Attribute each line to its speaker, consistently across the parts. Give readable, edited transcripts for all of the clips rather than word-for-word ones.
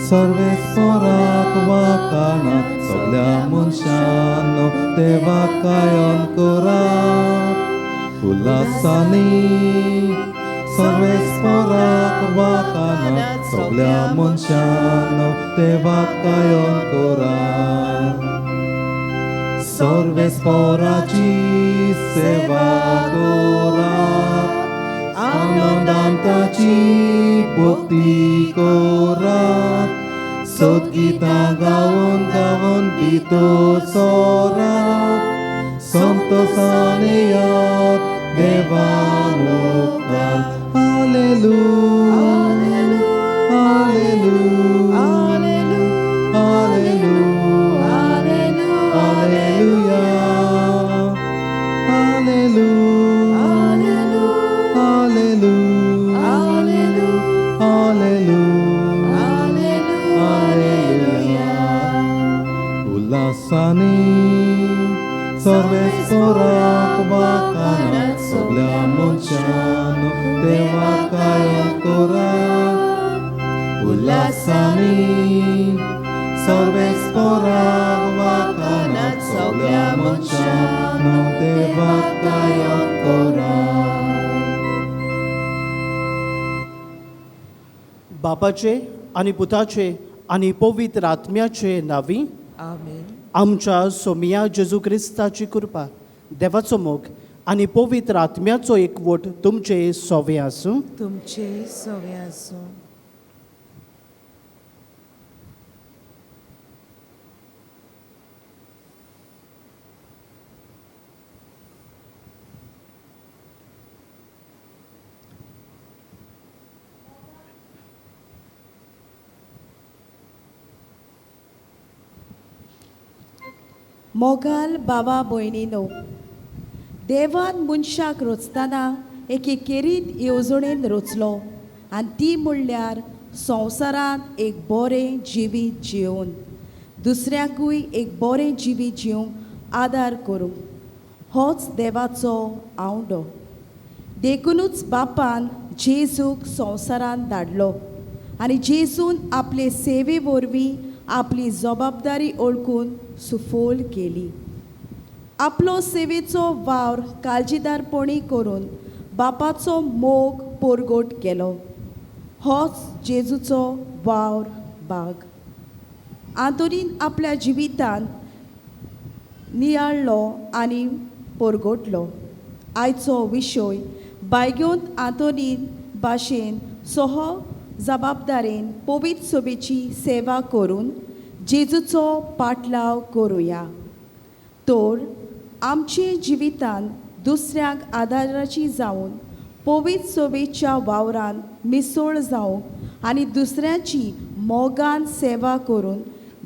Speaker 1: सर्वेस्पराक वाकाना सगळ्या मनशांनो देवाक गायन करात उल्हासानी सर्वेस्पराक वाकाना सगळ्या मनशांनो देवाक गायन करात सर्वेस्पराची सेवा करात आनंदांताची भक्ती करात सद्गीतां गावन गावन भितर सरात संतोषाने यात देवा मुखार hallelujah hallelujah hallelujah hallelujah hallelujah उल्हासानी सर्वेस्पराक वाकानात सगळ्या मनशांनो देवाक गायन करात उल्हासानी सर्वेस्पराक वाकानात सगळ्या मनशांनो देवाक गायन करात
Speaker 2: बापाचे आणि पुताचे आणि पवित्र आत्म्याचे नावी
Speaker 3: आमेन.
Speaker 2: आमच्या सोमिया जेजू क्रिस्ताची कृपा देवाचो मोग आणि पवित्र आत्म्याचो एकवट तुमचे सोवे आसूं.
Speaker 3: तुमचे सवे आसूं.
Speaker 4: मोगाल बाबा भयणीनो, देवान मनशाक रचतना एके केरीत येवजणेन रचलो आनी ती म्हणल्यार संवसारांत एक बरें जिवीत जिवन दुसऱ्याकूय एक बरें जिवीत जिवंक आदार करूंक होच देवाचो आवडो. देखूनच बापान जेजूक संवसारांत धाडलो आनी जेजून आपले सेवे वरवीं आपली जबाबदारी ओळखून सुफोल केली. आपलो सेवेचो वावर काळजीदारपणी करून बापाचो मोग पोरगोट केलो. होच जेजूचो वावर भाग. आंतोनीन आपल्या जिवितान नियाळ्ळो आनी पोरगोटलो. आयचो विशय बायग्योंत आंतोनीन भाशेन सोहो जबाबदारेन पवित्र सभेची सेवा करून जेजूचो पाटलाव करुया. तर आमचे जिवितान दुसऱ्याक आदाराची जावन पवित्र सभेच्या वावरान मिसळ जावंक आनी दुसऱ्याची मोगान सेवा करून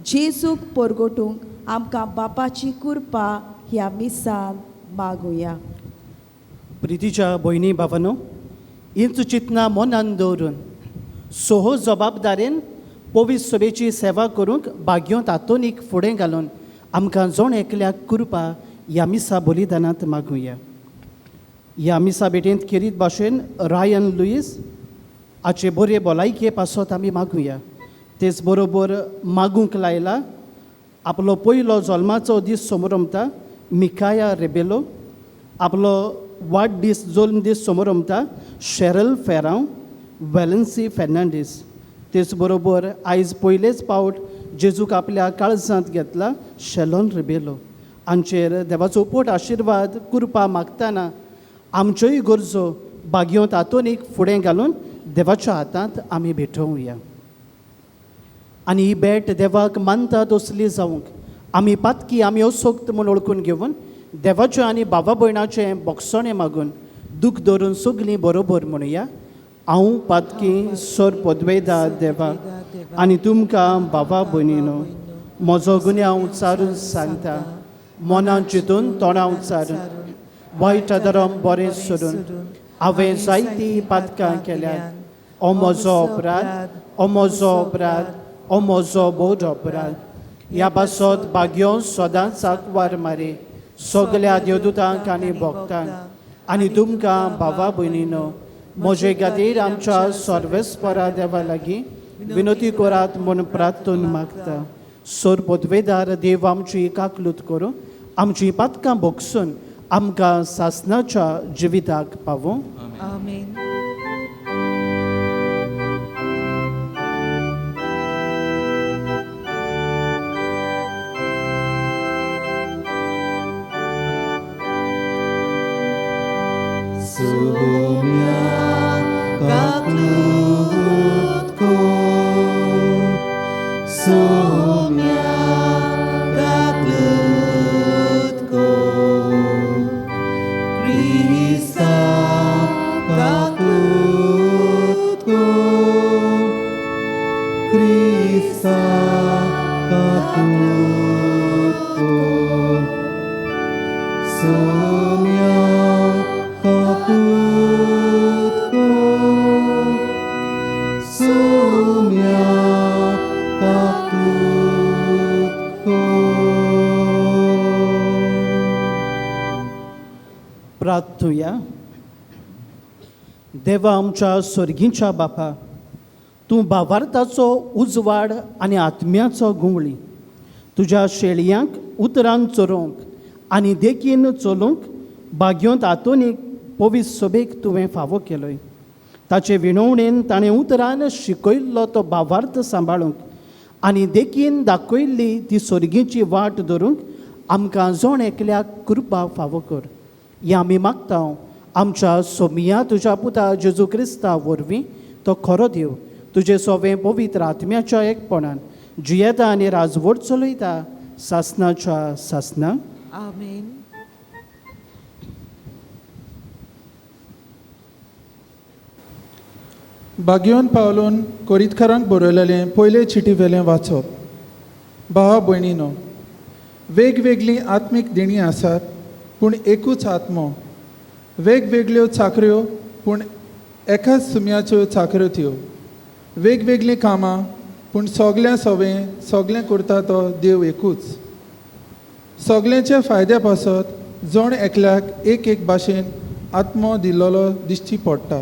Speaker 4: जेजूक परगटूंक आमकां बापाची कृपा ह्या मिसान मागुया.
Speaker 2: प्रितीच्या भयणी भावांनो, हीच चिंतना मनान दवरून सोहो जबाबदारेन पवित्र सभेची सेवा करूंक भाग्योंत आतोनीक फुडें घालून आमकां जोण एकल्याक कृपा ह्या मिसा बलिदानांत मागुया. ह्या मिसा भेटेंत केरीत भाशेन रायन लुईस हाचे बरे भलायके पासत आमी मागुया. तेच बरोबर मागूंक लायला आपलो पयलो जल्माचो दीस समोरमता मिकाया रेबेलो. आपलो वाडदीस जल्म दीस समोरमता शेरल फेरांव वेलन्सी फेर्नांडीस. तेच बरोबर आयज पयलेच पावट जेजूक आपल्या काळजांत घेतला शेलोन रेबेलो. हांचेर देवाचो उपट आशिर्वाद कृपा मागतना आमच्योय गरजो भाग्योंत आतोनीक फुडें घालून देवाच्या हातांत आमी भेटोवया. आनी ही भेट देवाक मानता तसली जावंक आमी पातकी आमी असोक्त म्हूण ओळखून घेवन देवाचें आनी भावा भयणाचें बोगसणें मागून दूख धरून सगलीं बरोबर म्हणुया. हांव पातकी सोर पदवेदा देवा आनी तुमकां भावा भयणीनो म्हजो गुन्यांव उच्चारून सांगता. मनांत चिंतून तोंडां उच्चारून वायट आदाराम बरें सोडून हांवें जायतीं पातकां केल्यात. हो म्हजो अपराध, हो म्हजो अपराध, हो म्हजो बोड अपराध. ह्या पासत भाग्यो सदांच आंकवार मारी सगल्या देवदूतांक आनी भक्तांक आनी तुमकां भावा भयणीनो म्हजे खातीर आमच्या सर्वेस्परा देवा लागीं विनोती करात म्हूण प्रार्थून मागता सोर पदवेदार देव आमची काकलूत करूं आमची पातकां भोगसून आमकां सासणाच्या जिविताक पावूं
Speaker 3: आमेन.
Speaker 1: Sumia kaklut ko, sumia kaklut ko, Krista kaklut ko, Krista kaklut ko, sumia kaklut ko, sumia kaklut ko.
Speaker 2: प्रार्थूया देवा आमच्या स्वर्गीच्या बापा तूं भावार्थाचो उजवाड आनी आत्म्याचो गुंवळी तुज्या शेळयांक उतरान चोरोवंक आनी देखीन चलोवंक भाग्योंत आतोनीक पवित्र सभेक तुवें फावो केलोय ताचे विणवणेन ताणें उतरान शिकयल्लो तो भावार्थ सांबाळूंक आनी देखीन दाखयल्ली ती स्वर्गीची वाट धरूंक आमकां जोण एकल्याक कृपा फावो कर हें आमी मागता आमच्या सोमिया तुज्या पुता जेजू क्रिस्ता वरवीं तो खरो देव तुजें सोवें पवित्र आत्म्याच्या एकपणान जियेता आनी राजवट चलयता सासणाच्या सासणां
Speaker 3: आमेन.
Speaker 5: बागयोन पावलून कोरीतकारांक बरयलेलें पयले चिटी वेलें वाचप. भावा भयणीनो, वेगवेगळीं आत्मीक देणी आसात पूण एकूच आत्मो, वेगवेगळ्यो चाकऱ्यो पूण एकाच सुमयाच्यो चाकऱ्यो त्यो, वेगवेगळीं कामां पूण सगळ्या सगळें करता तो देव एकूच. सगळ्यांच्या फायद्या पासत जोण एकल्याक एक भाशेन आत्मो दिल्लो दिश्टी पडटा.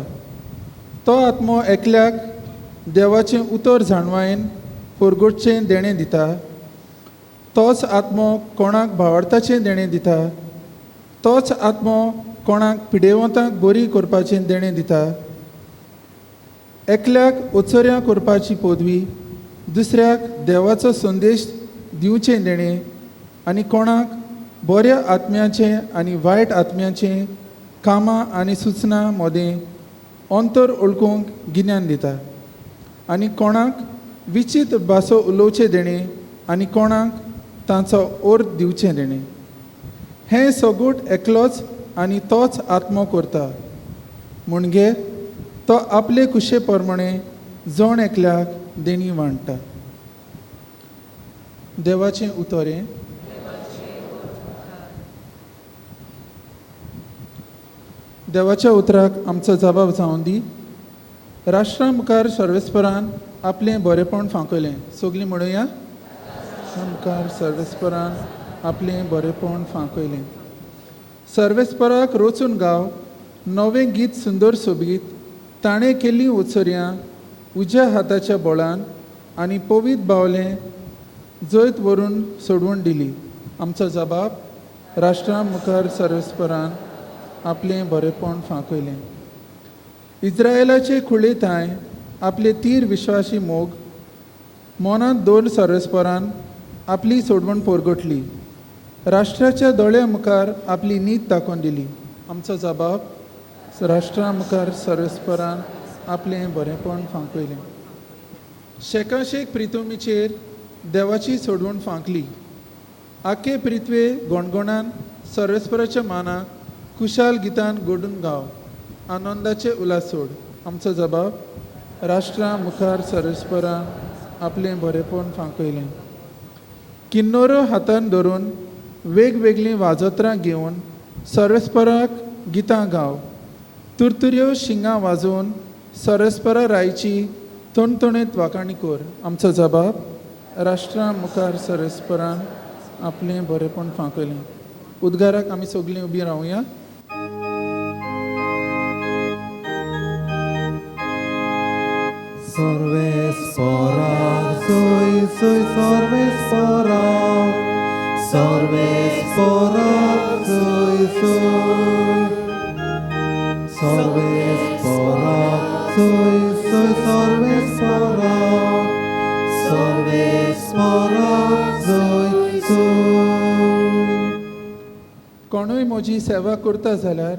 Speaker 5: तो आत्मो एकल्याक देवाचें उतर जाणवायेन परगोटचें देणें दिता, तोच आत्मो कोणाक भावार्थाचें देणें दिता, तोच आत्मो कोणाक पिडेवंतांक बरी करपाचें देणें दिता, एकल्याक ओचऱ्यां करपाची पदवी, दुसऱ्याक देवाचो संदेश दिवचें देणें आनी कोणाक बऱ्या आत्म्याचें आनी वायट आत्म्याचें कामां आनी सुचनां मोदें अंतर ओळखूंक गिन्यान दिता, आनी कोणाक विचित्र भासो उलोवचें देणें आनी कोणाक तांचो अर्थ दिवचें देणें. हें सगूट एकलोच आनी तोच आत्मो करता म्हणजे तो आपले कुशे प्रमाणे जोण एकल्याक देणी वांडटा. देवाचें उतरें. देवाच्या उतराक आमचो जबाब जावन दी. राष्ट्रा मुखार सर्वेस्परान आपलें बरेपण फांकयलें. सगळीं म्हणुया, राष्ट्रा मुखार सर्वेस्परान आपलें बरेपण फांकयलें. सर्वेस्पराक रोचून गाव नवें गीत सुंदर सोबीत ताणें केल्लीं ओचऱ्यां उज्या हाताच्या बळान आनी पवित्र बावलें जैत व्हरून सोडवून दिली. आमचो जबाब राष्ट्रा मुखार सर्वेस्परान आपलें बरेपण फांकयलें. इस्रायेलाचे खुळेताय आपले तीर विश्वासी मोग मनांत दोन सर्वेस्परान आपली सोडवण परगटली. राष्ट्राच्या दोळ्या मुखार आपली नीत दाखोवन दिली. आमचो जबाब राष्ट्रा मुखार सर्वेस्परान आपलें बरेपण फांकयलें. शेकाशेक प्रितुमीचेर देवाची सोडवण फांकली. आखे प्रिथ्वे गोणगोणान सर्वेस्पराच्या मानाक खुशाल गितान गोडून गाव आनंदाचे उलास सोड. आमचो जबाब राष्ट्रा मुखार सर्वेस्परान आपलें बरेपण फांकयलें. किन्नोरो हातान धरून वेगवेगळीं वाजोत्रां घेवन सर्वेस्पराक गितां गाव. तुरतुऱ्यो शिंगां वाजोवन सर्वेस्परा रायची तणतणीत वाखाणी कर. आमचो जबाब राष्ट्रा मुखार सर्वेस्परान आपलें बरेपण फांकयलें. उद्गाराक आमी सगळीं उबीं रावया.
Speaker 1: सर्वेस्परान sporak, soi, soi, sorbes sporak, sorbes sporak, soi, soi. Sorbes sporak, soi, soi, sorbes sporak, sorbes sporak, soi, soi.
Speaker 5: कोणूय म्हजी सेवा करता जाल्यार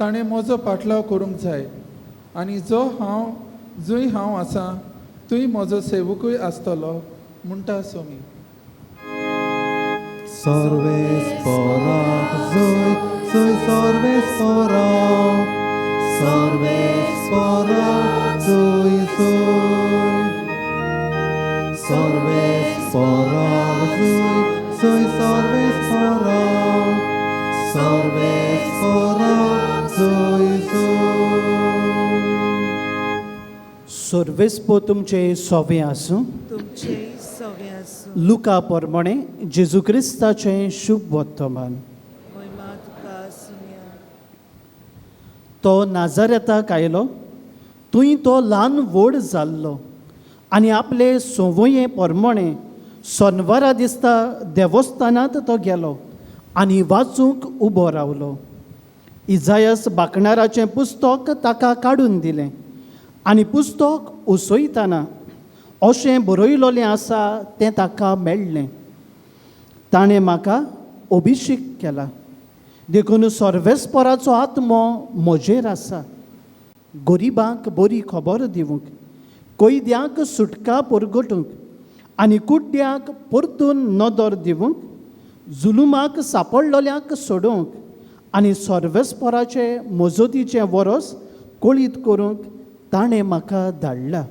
Speaker 5: ताणें म्हजो पाटलाव करूंक जाय आनी जंय हांव आसां थंय म्हजो सेवकूय आसतलो म्हणटा Somi.
Speaker 1: Sorbes sporak, soi, soi, sorbes sporak, sorbes sporak, soi, soi. Sorbes sporak, soi, soi, sorbes sporak, sorbes sporak, soi, soi.
Speaker 2: सोर्वेस्पो तुमचे सोवे आसूं.
Speaker 3: तुमचे सवे आसूं.
Speaker 2: लुका पोरमोणे जेजू क्रिस्ताचें शुभ वर्तमान.
Speaker 3: महिमा तुका आसुया.
Speaker 2: तो नाजारेताक आयलो, थंय तो ल्हान व्हड जाल्लो आनी आपले सोवये पोरमोणे सोनवारा दिसता देवस्थानांत तो गेलो आनी वाचूंक उबो रावलो. इजायास बाकणाराचें पुस्तक ताका काडून दिलें आनी पुस्तक उसयतना अशें बरयलोलें आसा तें ताका मेळ्ळें. ताणें म्हाका अभिशेक केला देखून सर्वेस्पराचो आत्मो म्हजेर आसा. गरिबांक बरी खबर दिवंक, कैद्यांक सुटका परगटूंक आनी कुड्ड्यांक परतून नदर दिवंक, जुलुमाक सांपडलोल्यांक सोडूंक आनी सर्वेस्पराचे मजतीचें वरस कळीत करूंक ताणें म्हाका धाडला.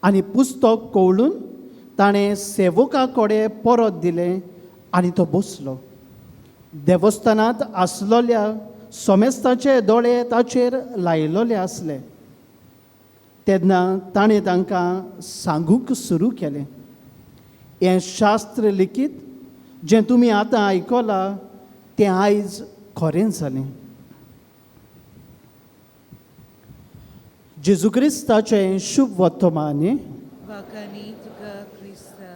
Speaker 2: आनी पुस्तक कवळून ताणें सेवका कडेन परत दिलें आनी तो बसलो. देवस्थानांत आसलोल्या सोमेस्ताचे दोळे ताचेर लायलोले आसले. तेन्ना ताणें तांकां सांगूंक सुरू केलें, हें शास्त्र लिखीत जें तुमी आतां आयकलां तें आयज खरें जालें. जेजू क्रिस्ताचें शुभ वर्तमान.
Speaker 3: वाकानी तुका क्रिस्ता.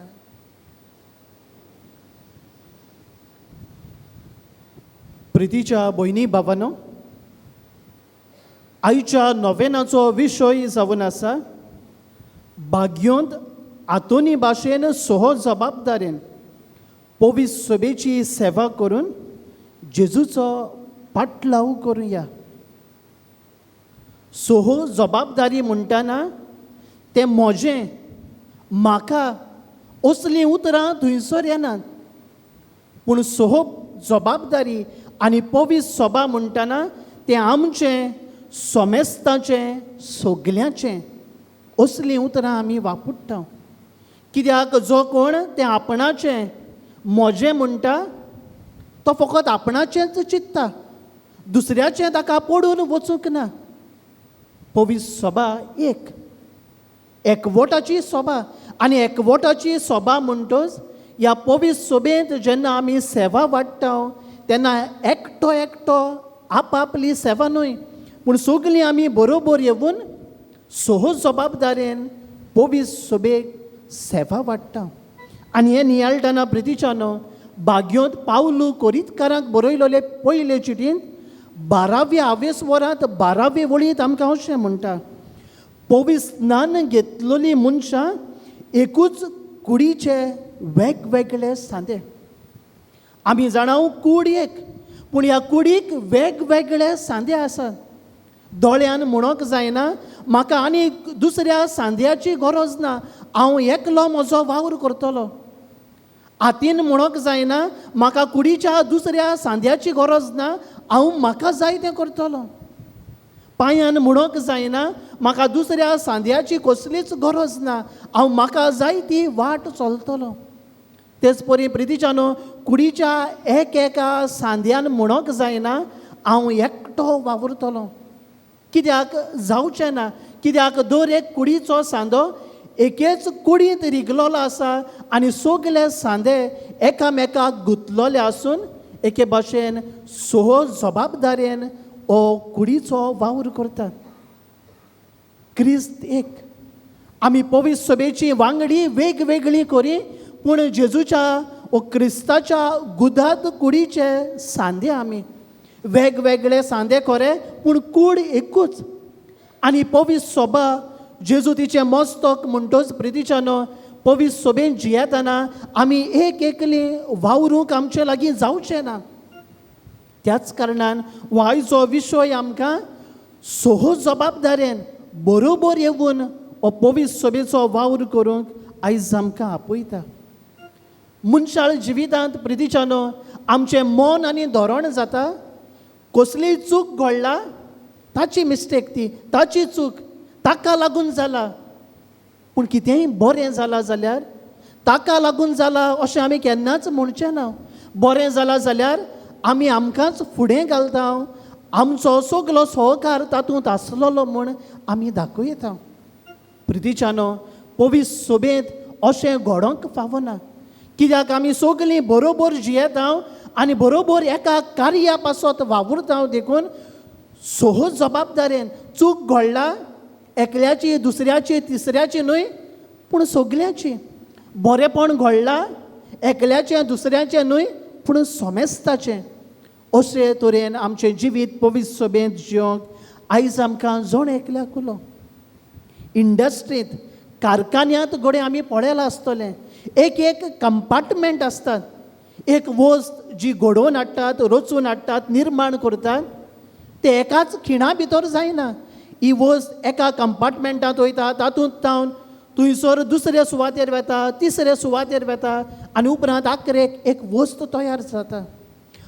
Speaker 2: प्रितीच्या भयणी भावांनो, आयच्या नोवेनाचो विशय जावन आसा भाग्योंत आतोनी भाशेन सोहो जबाबदारेन पवित्र सभेची सेवा करून जेजूचो पाटलाव करुया. सोहो जबाबदारी म्हणटाना तें म्हजें म्हाका असलीं उतरां थंयसर येनात, पूण सोहो जबाबदारी आनी पवित्र सभा म्हणटाना तें आमचें सोमेस्ताचें सगल्यांचें असलीं उतरां आमी वापरता. कित्याक जो कोण तें आपणाचें म्हजें म्हणटा तो फकत आपणाचेंच चिंत्ता, दुसऱ्याचें ताका पडून वचूंक ना. पवित्र सभा एकवटाची सभा आनी एकवटाची सभा म्हणटच ह्या पवित्र सभेंत जेन्ना आमी सेवा वाडटा तेन्ना एकटो एकटो आपली सेवा न्हय, पूण सगळीं आमी बरोबर येवन सोहो जबाबदारेन पवित्र सभेक सेवा वाडटा. आनी हें नियाळटना प्रितीच्यानो भाग्योंत पावलू कोरीतकारांक बरयलोले पयले चिटींत 12व्या आवेस वरांत 12वे वळींत आमकां अशें म्हणटा, पवित्र स्नान घेतलेलीं मनशां एकूच कुडीचे वेगवेगळे सांदे. आमी जाणां कूड एक, पूण ह्या कुडीक वेगवेगळे सांदे आसात. दोळ्यान म्हणोंक जायना म्हाका आनी दुसऱ्या सांद्याची गरज ना, हांव एकलो म्हजो वावर करतलो. हातीन म्हणोंक जायना म्हाका कुडीच्या दुसऱ्या सांद्याची गरज ना, हांव म्हाका जाय तें करतलो. पांयान म्हणोंक जायना म्हाका दुसऱ्या सांद्याची कसलीच गरज ना, हांव म्हाका जाय ती वाट चलतलो. तेच परी प्रितीच्यानो कुडीच्या एका सांद्यान म्हणोंक जायना हांव एकटो वावरतलो. कित्याक जावचें ना, कित्याक दर एक कुडीचो सांदो एकेच कुडींत रिगलोलो आसा आनी सगळे सांदे एकामेकाक गुंतलोले आसून एके भाशेन सोहो जबाबदारेन हो कुडीचो वावर करतात. क्रिस्त एक आमी पवित्र सभेची वांगडी वेगवेगळी करी पूण जेजूच्या व क्रिस्ताच्या गुदात कुडीचे सांदे आमी वेगवेगळे सांदे खरे पूण कूड एकूच आनी पवित्र सभा जेजू तिचे मस्तक म्हणटोच प्रितीच्यानो पवित्र सभेन जियेतना आमी एक एकली वावरूंक आमचे लागीं जावचें ना. त्याच कारणान हो आयचो विशय आमकां सोहो जबाबदारेन बरोबर येवन हो पवित्र सभेचो वावर करूंक आयज आमकां आपयता. मनशाळ जिवितांत प्रितीच्यानो आमचें मन आनी धोरण जाता कसलीय चूक घडला ताची मिस्टेक ती ताची चूक ताका लागून जाला पूण कितेंय बरें जालां जाल्यार ताका लागून जालां अशें आमी केन्नाच म्हणचें ना. बरें जालां जाल्यार आमी आमकांच फुडें घालता आमचो सगलो सहकार तातूंत आसलोलो म्हूण आमी दाखयता. प्रितीच्यानो पवित्र सभेंत अशें घडोवंक फावना कित्याक आमी सगलीं बरोबर जियेता आनी बरोबर एका कार्या पासत वावुरता देखून सोहो जबाबदारेन चूक घडला एकल्याची दुसऱ्याची तिसऱ्याची न्हय पूण सगल्याची. बरेंपण घडलां एकल्याचें दुसऱ्याचें न्हय पूण सोमेस्ताचें. अशे तरेन आमचें जिवीत पवित्र सभेंत जियोंक आयज आमकां जण एकल्याक उलो. इंडस्ट्रींत कारखान्यांत घडये आमी पळयलां आसतलें एक एक कंपार्टमेंट आसतात. एक वस्त जी घडोवन हाडटात रचून हाडटात निर्माण करतात ते एकाच खिणा भितर जायना. ही वस्त एका कंपार्टमेंटांत वयता तातूंत जावन थंयसर दुसऱ्या सुवातेर वेता तिसऱ्या सुवातेर वेता आनी उपरांत आखरेक एक वस्त तयार जाता.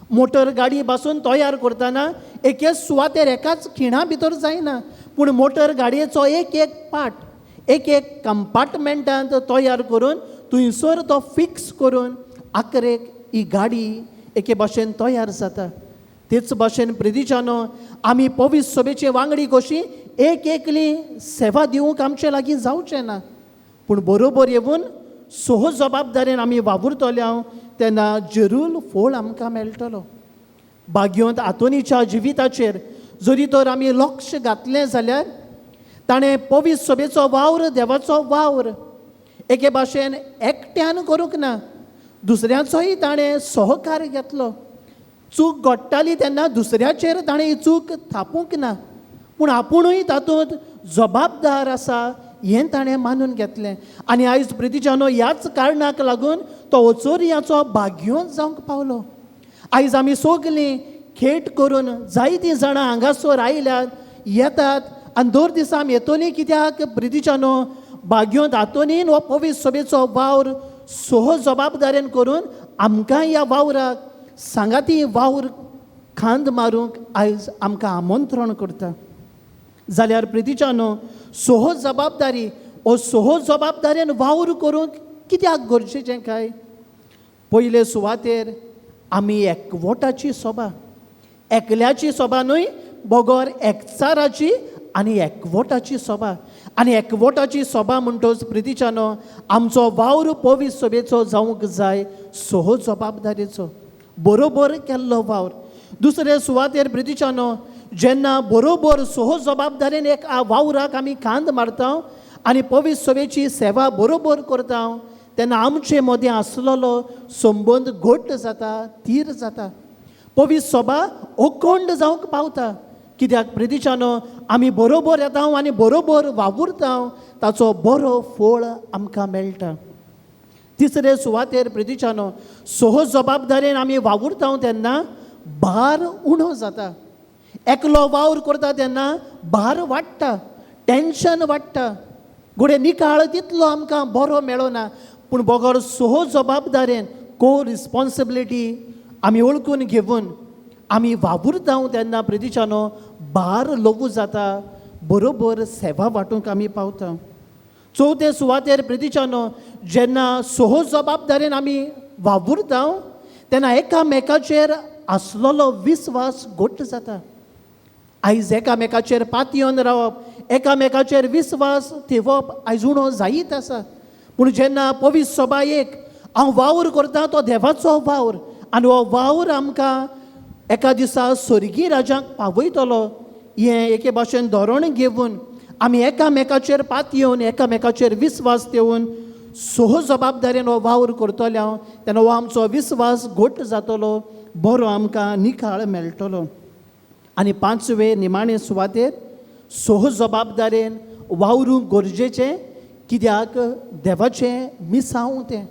Speaker 2: मोटर गाडी पासून तयार करतना एकेच सुवातेर एकाच खिणा भितर जायना पूण मोटर गाडयेचो एक एक पार्ट एक एक कंपार्टमेंटांत तयार करून थंयसर तो फिक्स करून आखरेक ही गाडी एके भाशेन तयार जाता. तेच भाशेन प्रितीच्यानो आमी पवित्र सभेचे वांगडी कशी एक एकली सेवा दिवंक आमचे लागीं जावचें ना पूण बरोबर येवन सोहो जबाबदारेन आमी वावुरतले तेन्ना जरूर फळ आमकां मेळटलो. भाग्योंत आतोनीच्या जिविताचेर जरी तर आमी लक्ष घातलें जाल्यार ताणें पवित्र सभेचो वावर देवाचो वावर एके भाशेन एकट्यान करूंक ना दुसऱ्याचोय ताणें सहकार घेतलो. चूक घडटाली तेन्ना दुसऱ्याचेर ताणें ही चूक थापूंक ना पूण आपुणूय तातूंत जबाबदार आसा हें ताणें मानून घेतलें. आनी आयज प्रितीच्यानो ह्याच कारणाक लागून तो ओचोरियाचो भाग्योंत जावंक पावलो. आयज आमी सगलीं खेट करून जायतीं जाणां हांगासर आयल्यात येतात आनी दर दिसा आमी येतली कित्याक प्रितीच्यानो भाग्योंत आतोनीन हो पवित्र सभेचो वावर सोहो जबाबदारेन करून आमकां ह्या वावराक सांगाती वावर खांद मारूंक आयज आमकां आमंत्रण करता. जाल्यार प्रितीच्यानो सोहो जबाबदारी ओ सोहो जबाबदारेन वावर करूंक कित्याक गरजेचें काय. पयले सुवातेर आमी एकवटाची सभा एकल्याची सभा न्हय बगोर एकचाराची आनी एकवटाची सभा. आनी एकवटाची सभा म्हणटोच प्रितीच्यानो आमचो वावर पवित्र सभेचो जावंक जाय सोहो जबाबदारेचो बरोबर केल्लो वावर. दुसरे सुवातेर प्रितीच्यानो जेन्ना बरोबर सोहो जबाबदारेन एक वावराक आमी खांद मारता आनी पवित्र सभेची सेवा बरोबर करता तेन्ना आमचे मदें आसलोलो संबंद घट्ट जाता थीर जाता. पवित्र सभा अखंड जावंक पावता कित्याक प्रितीच्यानो आमी बरोबर येता आनी बरोबर वावुरता ताचो बरो फळ आमकां मेळटा. तिसरे सुवातेर प्रितीच्यानो सोहो जबाबदारेन आमी वावुरता तेन्ना भार उणो जाता. एकलो वावर करता तेन्ना भार वाडटा टेन्शन वाडटा घोडे निकाळ तितलो आमकां बरो मेळना पूण बगोर सोहो जबाबदारेन को रिस्पॉन्सिबिलिटी आमी वळखून घेवन आमी वावुरता तेन्ना प्रितीच्यानो भार लघू जाता बरोबर सेवा वांटूंक आमी पावता. चवथे सुवातेर प्रितीच्यानो जेन्ना सोहो जबाबदारेन आमी वावुरता तेन्ना एकामेकाचेर आसलोलो विस्वास घट्ट जाता. आयज एकामेकाचेर पातयेवन रावप एकामेकाचेर विस्वास ठेवप आयज उणो जायत आसा पूण जेन्ना पवित्र सभा एक हांव वावर करता तो देवाचो वावर आनी हो वावर आमकां एका दिसा स्वर्गीय राजाक पावयतलो हें एके भाशेन धोरण घेवन आमी एकामेकाचेर पात येवन एकामेकाचेर विस्वास देवन सोह जबाबदारेन हो वावर करतले हांव तेन्ना हो आमचो विस्वास घट्ट जातलो बरो आमकां निखाळ मेळटलो. आनी पांचवे निमाणे सुवातेर सोह जबाबदारेन वावरूंक गरजेचें कित्याक देवाचें मिसांव तें.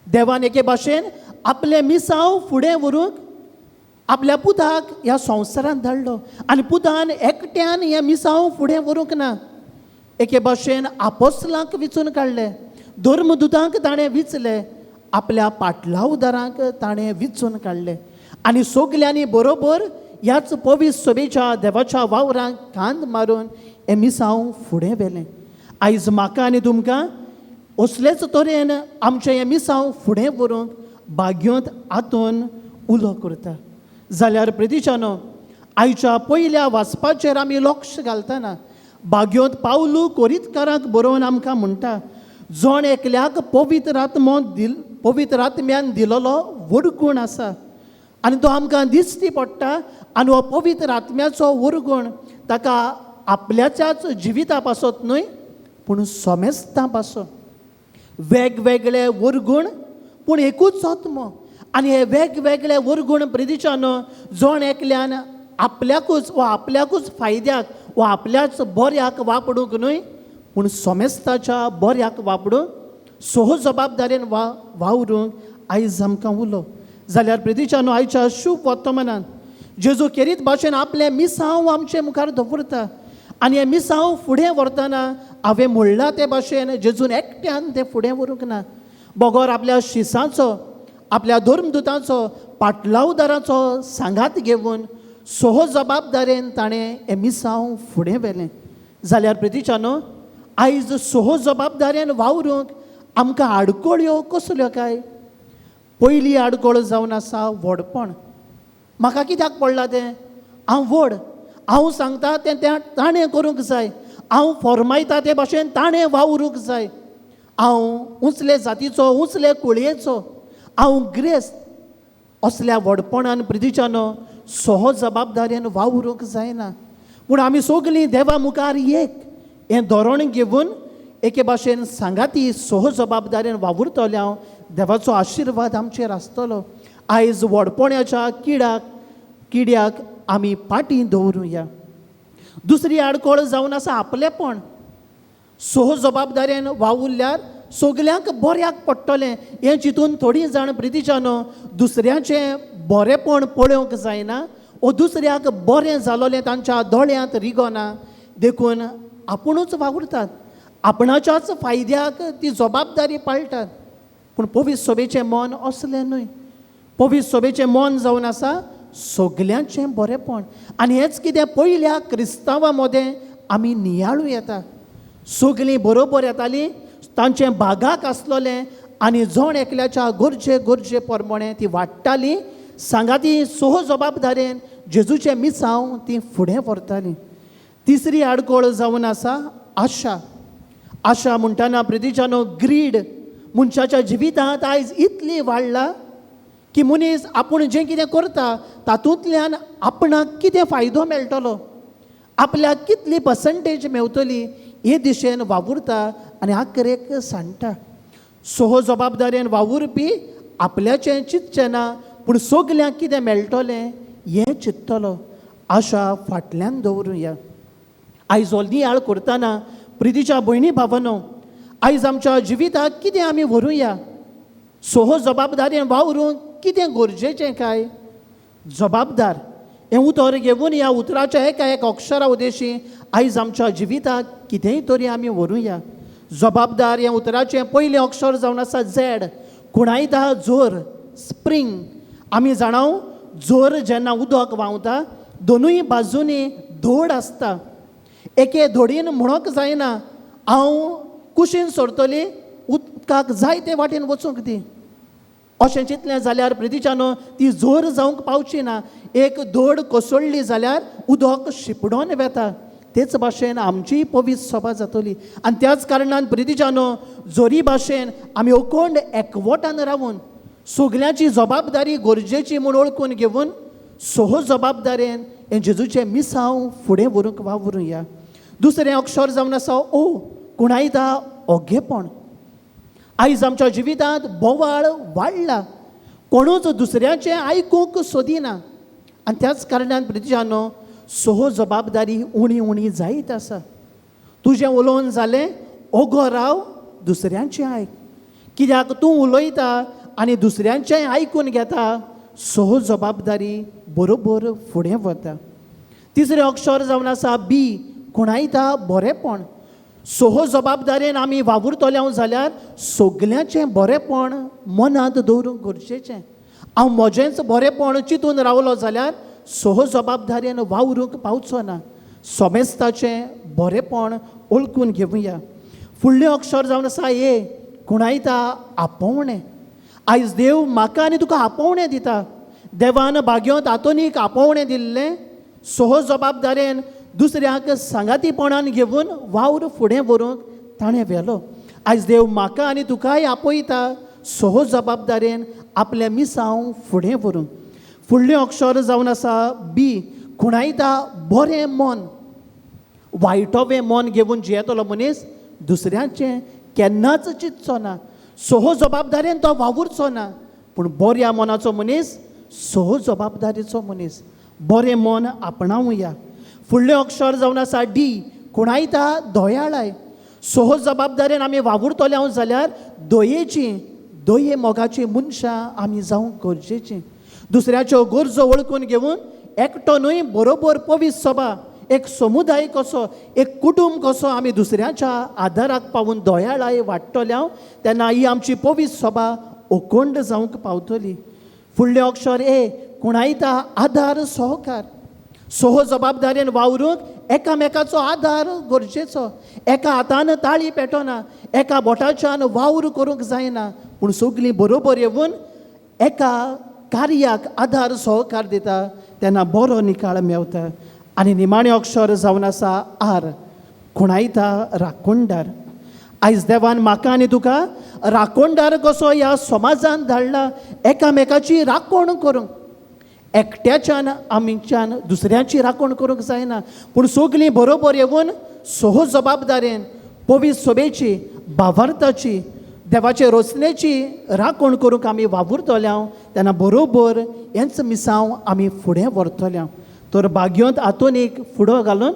Speaker 2: देवान एके भाशेन आपलें मिसांव फुडें व्हरूंक आपल्या पुताक ह्या संवसारांत धाडलो आनी पुतान एकट्यान हें मिसांव फुडें व्हरूंक ना. एके भाशेन आपोस्तलांक वेंचून काडले, धर्मदुतांक ताणें विचले, आपल्या पाटलावदारांक ताणें वेंचून काडले आनी सगल्यांनी बरोबर ह्याच पवित्र सभेच्या देवाच्या वावरांक कांद मारून हें मिसांव फुडें व्हेलें. आयज म्हाका आनी तुमकां असलेच तरेन आमचें हें मिसांव फुडें व्हरूंक भाग्योंत हातून उलो करता. जाल्यार प्रितीच्यानो आयच्या पयल्या वाचपाचेर आमी लक्ष घालतना भाग्योंत पावलू कोरीतकारांक बरोवन आमकां म्हणटा, जण एकल्याक पवित्र आत्म्यान दिलोलो वरगूण आसा आनी तो आमकां दिश्टी पडटा आनी हो पवित्र आत्म्याचो वरगूण ताका आपल्याच्याच जिविता पासत न्हय पूण सोमेस्तां पासो. वेगवेगळे वरगूण पूण एकूच आत्मो आनी हे वेगवेगळे वरगूण प्रितीच्यानो जण एकल्यान आपल्याकूच फायद्याक वा आपल्याच बऱ्याक वापरूंक न्हय पूण सोमेस्ताच्या बऱ्याक वापरूंक सोह जबाबदारेन वावरूंक आयज आमकां उलो. जाल्यार प्रितीच्यानो आयच्या शुभ वर्तमानांत जेजू केरीत भाशेन आपलें मिसांव आमचे मुखार दवरता आनी हें मिसांव फुडें व्हरतना हांवें म्हणलां ते भाशेन जेजून एकट्यान तें फुडें व्हरूंक ना. बोगोर आपल्या शिसांचो आपल्या धर्मदुतांचो पाटलावदाराचो सांगात घेवन सोह जबाबदारेन ताणें हें मिसांव फुडें व्हेलें. जाल्यार प्रितीच्यानो आयज सोह जबाबदारेन वावरूंक आमकां आडकोळ्यो कसल्यो काय. पयली आडकोळ जावन आसा व्हडपण. म्हाका कित्याक पडलां तें, हांव व्हड, हांव सांगता तें ताणें करूंक जाय, हांव फॉर्मायता ते भाशेन ताणें वावरूंक जाय, हांव उंचले जातीचो उंचले कुळयेचो, हांव ग्रेस्त. असल्या व्हडपणान प्रितीच्यानो सोह जबाबदारेन वावरूंक जायना. पूण आमी सगलीं देवा मुखार एक हें धोरण घेवन एके भाशेन सांगाती सोह जबाबदारेन वावुरतले हांव देवाचो आशिर्वाद आमचेर आसतलो. आयज व्हडपणाच्या किड्याक आमी पाटी दवरुया. दुसरी आडकोळ जावन आसा आपलेपण. सोह जबाबदारेन वावुरल्यार सगल्यांक बऱ्याक पडटलें हें चिंतून थोडीं जाण प्रितीच्यानो दुसऱ्याचें बरेंपण पळोवंक जायना वो दुसऱ्याक बरें जालोलें तांच्या दोळ्यांत रिगोना देखून आपुणूच वावुरतात, आपणाच्याच फायद्याक ती जबाबदारी पाळटात. पूण पवित्र सभेचें मन असलें न्हय. पवित्र सभेचें मन जावन आसा सगल्यांचें बरेंपण आनी हेंच कितें पयल्या क्रिस्तांवां मदें आमी नियाळू येता. सगलीं बरोबर येतालीं, तांचें भागाक आसलोलें आनी जण एकल्याच्या गरजे प्रमाणें ती वाडटालीं. सांगाती सोह जबाबदारेन जेजूचें मिसांव ती फुडें व्हरतालीं. तिसरी आडकोळ जावन आसा आशा. आशा म्हणटाना प्रितीच्यानो ग्रीड मनशाच्या जिवितांत आयज इतली वाडला की मनीस आपूण जें कितें करता तातूंतल्यान आपणाक कितें फायदो मेळटलो, आपल्याक कितली पर्संटेज मेवतली हे दिशेन वावुरता आनी आखरेक सांडटा. सोह जबाबदारेन वावुरपी आपल्याचें चिंतचें ना पूण सगल्यांक कितें मेळटलें हें चिंततलो. आशा फाटल्यान दवरुया. आयज हो नियाळ करतना प्रितीच्या भयणी भावांनो, आयज आमच्या जिविताक कितें आमी व्हरुया. सोह जबाबदारेन वावरूंक कितें गरजेचें काय. जबाबदार हें उतर घेवन ह्या उतराच्या एका एक अक्षरा उदेशी आयज आमच्या जिविताक कितेंय तरी आमी व्हरुया. जबाबदार हें उतराचें पयलें अक्षर जावन आसा झेड. कुणायता जोर, स्प्रींग. आमी जाणाव जोर जेन्ना उदक व्हांवता दोनूय बाजूनी धोड आसता. एके धोडीन म्हणोंक जायना हांव कुशीन सोडटली, उदकाक जाय ते वाटेन वचूंक दी. अशें चिंतलें जाल्यार प्रितीच्यानो ती जोर जावंक पावची ना. एक धोड कोसळ्ळी जाल्यार उदक शिपडोन वेता. तेच भाशेन आमची पवित्र सभा जातली. आनी त्याच कारणान प्रितीच्यानो जोरी भाशेन आमी अखंड एकवटान रावून सगल्यांची जबाबदारी गरजेची म्हूण वळखून घेवन सोह जबाबदारेन हें जेजूचें मिसांव फुडें व्हरूंक वावरुया. दुसरें अक्षर जावन आसा ओ, कुणायदा ओगेपण. आयज आमच्या जिवितांत बोवाळ वाडला, कोणूच दुसऱ्याचें आयकूंक सोदिना. आनी त्याच कारणान प्रितीजानो, सोहो जबाबदारी उणी उणी जायत आसा. तुजें उलोवन जालें, ओगो राव, दुसऱ्यांचें आयक. कित्याक तूं उलयता आनी दुसऱ्यांचें आयकून घेता, सोहो जबाबदारी बरोबर फुडें वता. तिसरें अक्षर जावन आसा बी, कुणायता बरेंपण. सोहो जबाबदारेन आमी वावुरतले जाल्यार सगल्यांचें बरेंपण मनांत दवरूंक गरजेचें. हांव म्हजेंच बरेंपण चिंतून रावलो जाल्यार सोहो जबाबदारेन वावरूंक पावचो ना. सोमेस्ताचें बरेंपण ओळखून घेवया. फुडलें अक्षर जावन आसा ए, कुणायता आपोवणें. आयज देव म्हाका आनी तुका आपोवणें दिता. देवान भाग्योत आतोनीक आपोवणें दिल्लें, सोहो जबाबदारेन दुसऱ्याक सांगातीपणान घेवन वावर फुडें व्हरूंक ताणें व्हेलो. आयज देव म्हाका आनी तुकाय आपयता सोहो जबाबदारेन आपल्या मिसांव फुडें व्हरूंक. फुडलें अक्षर जावन आसा बी, कुणायता बरें मन. वायटोवें मन घेवन जियेतलो मनीस दुसऱ्याचें केन्नाच चिंतचो ना. सोहो जबाबदारेन तो वावुरचो ना. पूण बऱ्या मनाचो मनीस सोहो जबाबदारेचो मनीस. बरें मन आपणावया. फुडलें अक्षर जावन आसा डी, कुणायता दयाळाय. सोहो जबाबदारेन आमी वावुरतले जाल्यार दोये मोगाची मनशां आमी जावंक गरजेचीं. दुसऱ्याच्यो गरजो वळखून घेवन एकटो न्हय, बरोबर पवीस सभा, एक समुदाय कसो, एक कुटुंब कसो आमी दुसऱ्याच्या आदाराक पावून दयाळाय वाडटले तेन्ना ही आमची पवीस सभा अखंड जावंक पावतली. फुडलें अक्षर ए, कुणायता आदार सहकार. सोहो जबाबदारेन वावरूंक एकामेकाचो आदार गरजेचो. एका हातान ताळी पेटना, एका बोटाच्यान वावर करूंक जायना, पूण सगळीं बरोबर येवन एका कार्याक आदार सहकार दिता तेन्ना बरो निकाळ मेवता. आनी निमाणें अक्षर जावन आसा आर, कुणायता राखणदार. आयज देवान म्हाका आनी तुका राखणदार कसो ह्या समाजान धाडला, एकामेकाची राखण करूंक. एकट्याच्यान आमच्यान दुसऱ्याची राखण करूंक जायना, पूण सगळीं बरोबर येवन सोहो जबाबदारेन पवीस सभेची, भावार्थाची, देवाचे रचनेची राखण करूंक आमी वावुरतले तेन्ना बरोबर हेंच मिसांव आमी फुडें व्हरतले. तर भाग्योंत आतोनीक फुडो घालून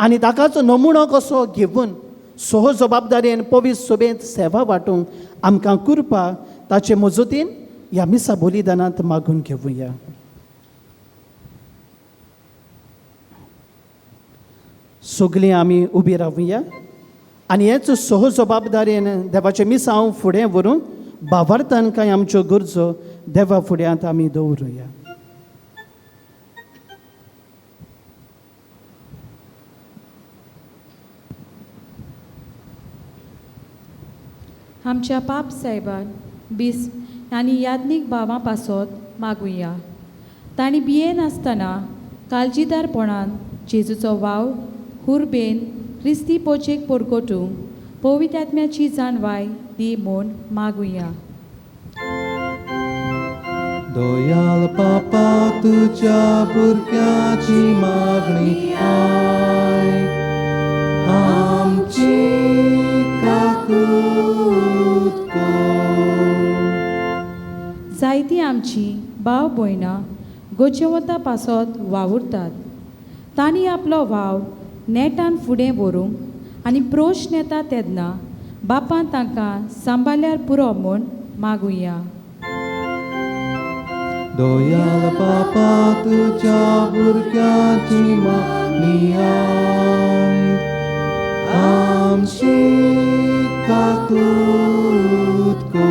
Speaker 2: आनी ताकाच नमुनो कसो घेवन सोहो जबाबदारेन पवीस सभेंत सेवा वांटूंक आमकां कृपा ताचे मजतीन ह्या मिसा बलिदानांत मागून घेवया. सगळीं आमी उबी रावया आनी हेच सोहो जबाबदारेन देवाचे मिसांव फुडें व्हरूंक भावार्थान कांय आमच्यो गरजो देवा फुड्यांत आमी दवरुया.
Speaker 6: आमच्या पाप साहेबान बीस आनी याज्ञीक भावां पासत मागुया. तांणी बियेन आसतना काळजीदारपणान जेजूचो वाव हुरबेन क्रिस्ती पोचेक परगटूंक पवित्र आत्म्याची जाणवाय दी म्हूण मागुया.
Speaker 1: दयाल पापा तुझ्या भुरग्याची मागणी आयक. आमची काकूट कर.
Speaker 6: जायतीं आमची भाव भयणां गोचेवता पासत वावुरतात. तांणी आपलो वाव नेटान फुडें व्हरूंक आनी प्रोश नेता तेन्ना बापान तांकां सांबाळ्यार पुरो म्हूण मागुया.
Speaker 1: दयाल पापा तुझ्या भुरग्याची मागणी आयक. आमची काकूट कर.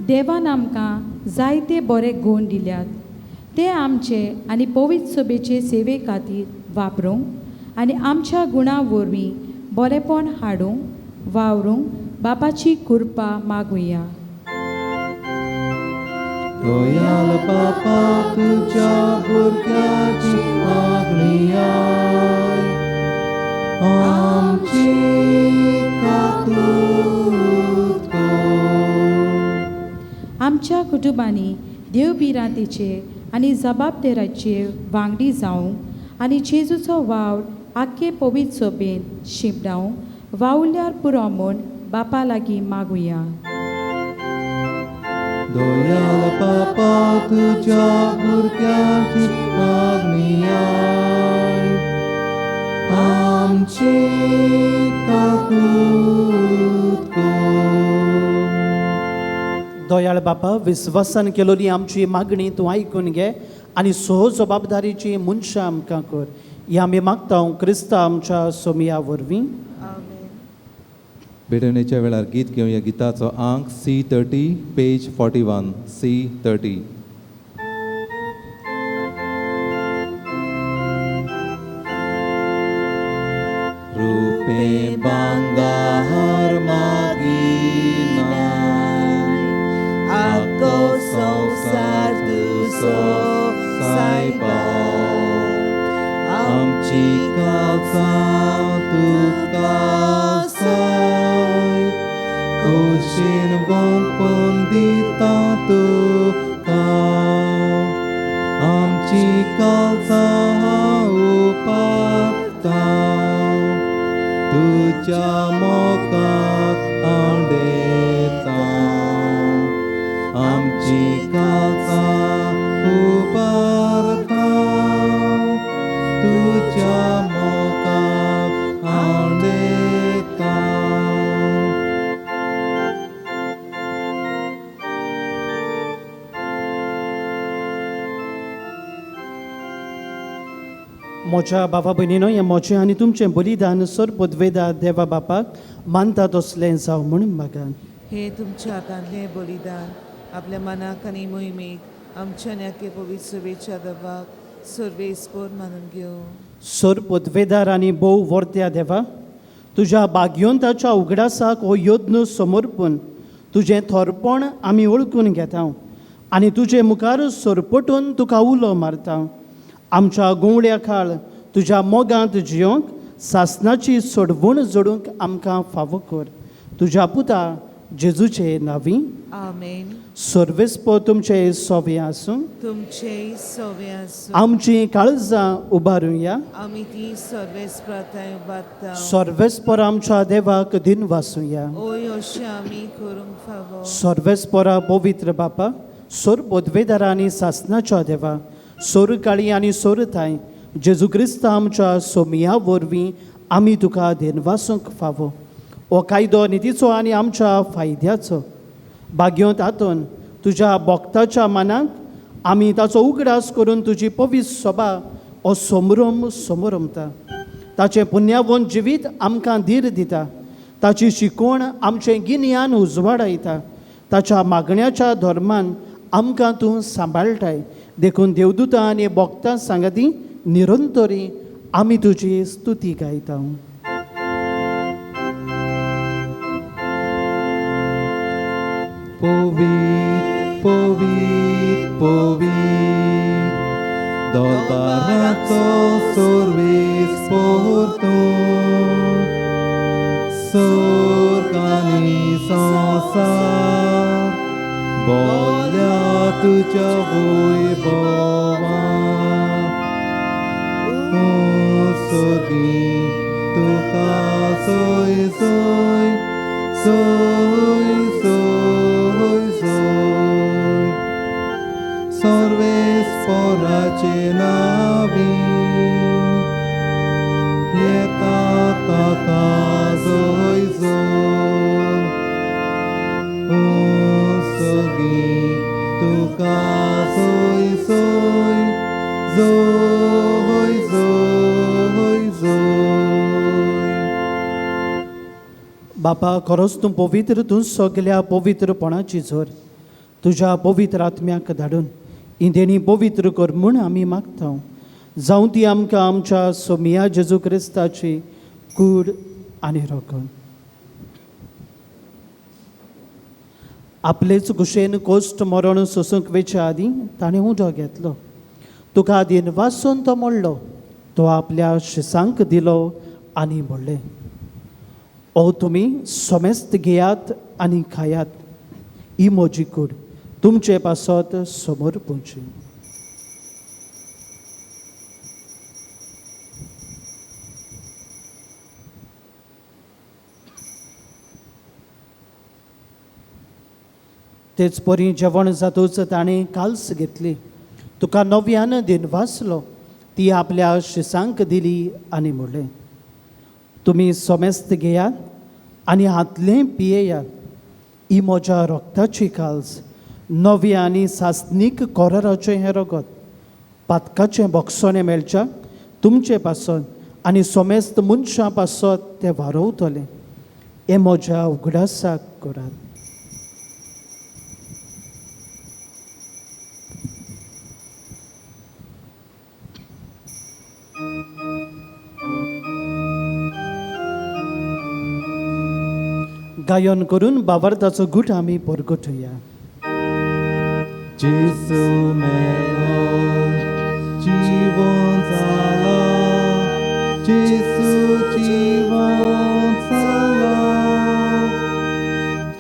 Speaker 6: देवान आमकां जायते बरे गूण दिल्यात. ते आमचे आनी पवित्र सभेचे सेवे खातीर वापरूंक आनी आमच्या गुणां वरवीं बरेपण हाडूंक वावरूंक बापाची कृपा मागुया.
Speaker 1: दयाल पापा तुझ्या भुरग्याची मागणी आयक. आमची काकूट कर.
Speaker 6: आमच्या कुटुंबांनी देवबिरांतीचे आनी जबाबदारीचे वांगडी जावंक आनी जेजूचो वावर आख्खे पवित्र सोबेन शिंपडावंक वावुरल्यार पुरो म्हूण बापा लागीं मागुया.
Speaker 1: दयाल बापा तुझ्या भुरग्याची मागणी आय. आमची काकूट कर.
Speaker 2: दयाळ बापा, विस्वासान केलोली आमची मागणी तूं आयकून घे आनी सो जबाबदारीची मनशां आमकां कर. ही आमी मागता क्रिस्ता आमच्या सोमिया वरवीं.
Speaker 3: आमेन.
Speaker 1: भेटणेच्या वेळार गीत घेवया. गिताचो अंक C30, पेज 41. C30. रूपे बांगार मागिनाय,
Speaker 3: आको संसार तुजो सायबाव.
Speaker 1: आमची काळजां तुका साय. खोशेन वळपून दिता तुका. आमची काळजां उपागता. तुज्या मोगाक आंडेता. आमची काळजां उबारता. तुज्या मोगाक आंडेता.
Speaker 2: म्हज्या बाबा भयणीनो, हें म्हजें आनी तुमचें बलिदान सर पदवेदार देवा बापाक मानता तसलें जावं म्हणून मागान.
Speaker 3: हे तुमच्या कांदले बलिदान आपल्या मनाक आनी मोहिमेक आमच्या नेके पवित्र सभेच्या दबाक सर्वेस्पर मानून घेवं.
Speaker 2: सर पदवेदार आनी भोव वर्त्या देवा, तुज्या भाग्योंताच्या उगडासाक हो योद्न समर्पून तुजें थोरपण आमी वळखून घेता आनी तुजे मुखार सरपटून तुका उलो मारता. आमच्या गुंवळ्या काळ तुज्या मोगांत जियोंक सासणाची सोडवण जोडूंक आमकां फावो कर. तुज्या पुता जेजूचे नांवी.
Speaker 3: आमेन.
Speaker 2: सर्वेस्पर तुमचे सोबे आसूं.
Speaker 3: तुमचे सोवे आसूं.
Speaker 2: आमची काळजां उबारुया.
Speaker 3: आमी ती सर्वेस्पराताय उबारता.
Speaker 2: सर्वेस्पर आमच्या देवाक दिन वासुया.
Speaker 3: ओय अशें आमी करूंक फावो.
Speaker 2: सर्वेस्परा पवित्र बापा, सोर पदवेदारा आनी सासणाच्या देवा, सोर काळी आनी सोर थाय जेजू क्रिस्त आमच्या सोमिया वरवीं आमी तुका देनवासूंक फावो. हो कायदो नितीचो आनी आमच्या फायद्याचो. भाग्योंत हातून तुज्या भक्ताच्या मनाक आमी ताचो उगडास करून तुजी पवित्र सभा हो समरमता. ताचें पुण्यावन जिवीत आमकां धीर दिता. ताची शिकवण आमचें गिन्यान उजवाडायता. ताच्या मागण्याच्या धर्मान आमकां तूं सांबाळटाय. देखून देवदूतां आनी भक्तां सांगाती निरंतरी आमी तुजी स्तुती गायता.
Speaker 1: Povit, povit, povit, darbarato sorvespor tu, sorgani sansar, volia tuja voibova, o sorgi tuka soy soy, soy soy soy, सर्वेस्पराचे नावी, येता ताका सोय सोय, ओ सगी तुका सोय सोय, सोय सोय सोय.
Speaker 2: बापा, खरोच तूं पवित्र, तूं सगल्या पवित्रपणाची झर. तुज्या पवित्र आत्म्याक धाडून ही देणी पवित्र कर म्हूण आमी मागता. जावं ती आमकां आमच्या सोमिया जेजू क्रिस्ताची कूड आनी रोखण. आपलेच कुशेन कोश्ट मरण सोसूंक वेच्या आदीं ताणें उदो घेतलो. तुका दिनवासून तो मोडलो. तो आपल्या शिसांक दिलो आनी म्हणलें, ओ तुमी सोमेस्त घेयात आनी खायात. ही म्हजी कूड तुमचे पासत समोर पोवची. तेच परी जेवण जातूच ताणें काल्स घेतली, तुका नव्यान दिनवासलो, ती आपल्या शिसांक दिली आनी म्हणलें, तुमी सोमेस्त घेयात आनी हातलें पियेयात, ही म्हज्या रोगताची काल्स, नव्या आनी सासनीक कोराराचें हें रगत, पातकाचें बोगसोणें मेळच्या तुमचे पासत आनी सोमेस्त मनशां पासत तें वारवतलें, हें म्हज्या उगडासाक करात. गायन करून बावार्ताचो गूट आमी परगटुया.
Speaker 1: जेसू मेलो, जीवन जाला, जेसू जीवन जाला,